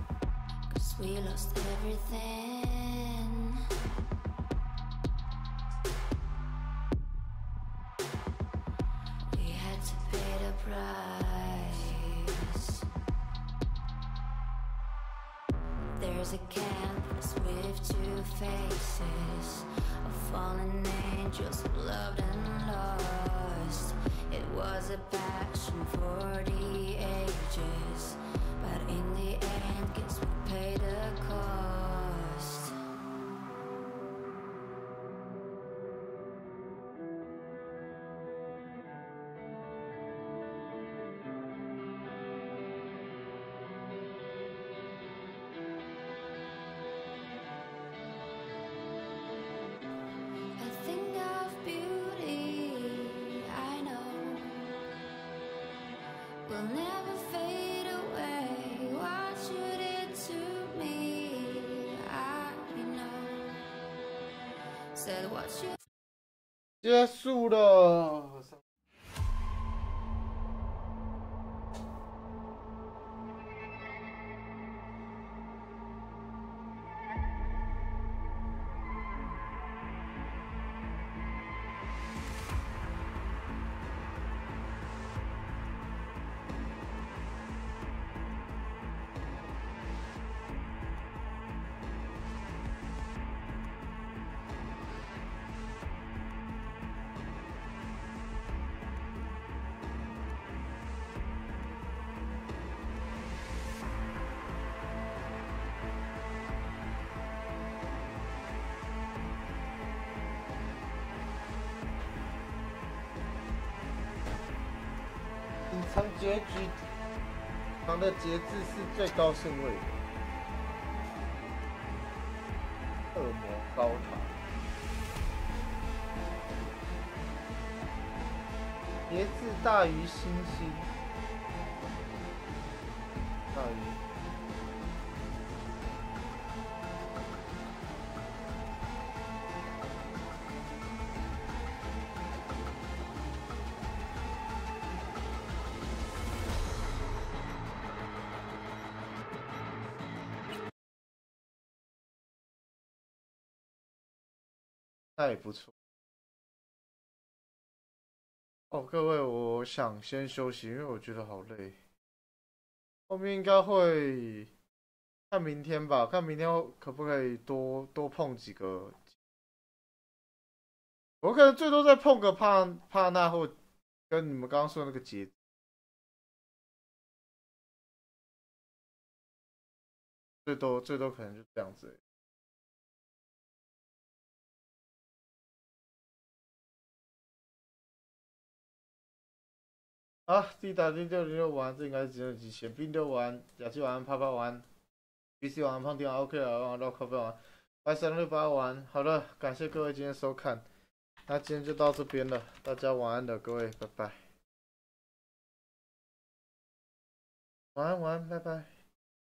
！There's a canvas with two faces of fallen angels who loved and lost. It was a passion for the ages, but in the end, guess we paid the cost. Will never fade away. What you did to me, I know. Said what you. 结束了。隐藏结局，隐藏的节制是最高顺位的。恶魔高塔，节制大于星星，大于。那也不错。哦，各位，我想先休息，因为我觉得好累。后面应该会看明天吧，看明天可不可以多碰几个。我可能最多再碰个帕纳或跟你们刚刚说的那个节，最多可能就这样子而已。好，自己打进606玩，这应该是今天的极限。冰溜玩，雅琪玩，啪啪玩 ，BC 玩，胖丁玩 ，OK 玩，绕咖啡玩，白368玩。好了，感谢各位今天收看，那今天就到这边了，大家晚安了，各位，拜拜。晚安，拜拜。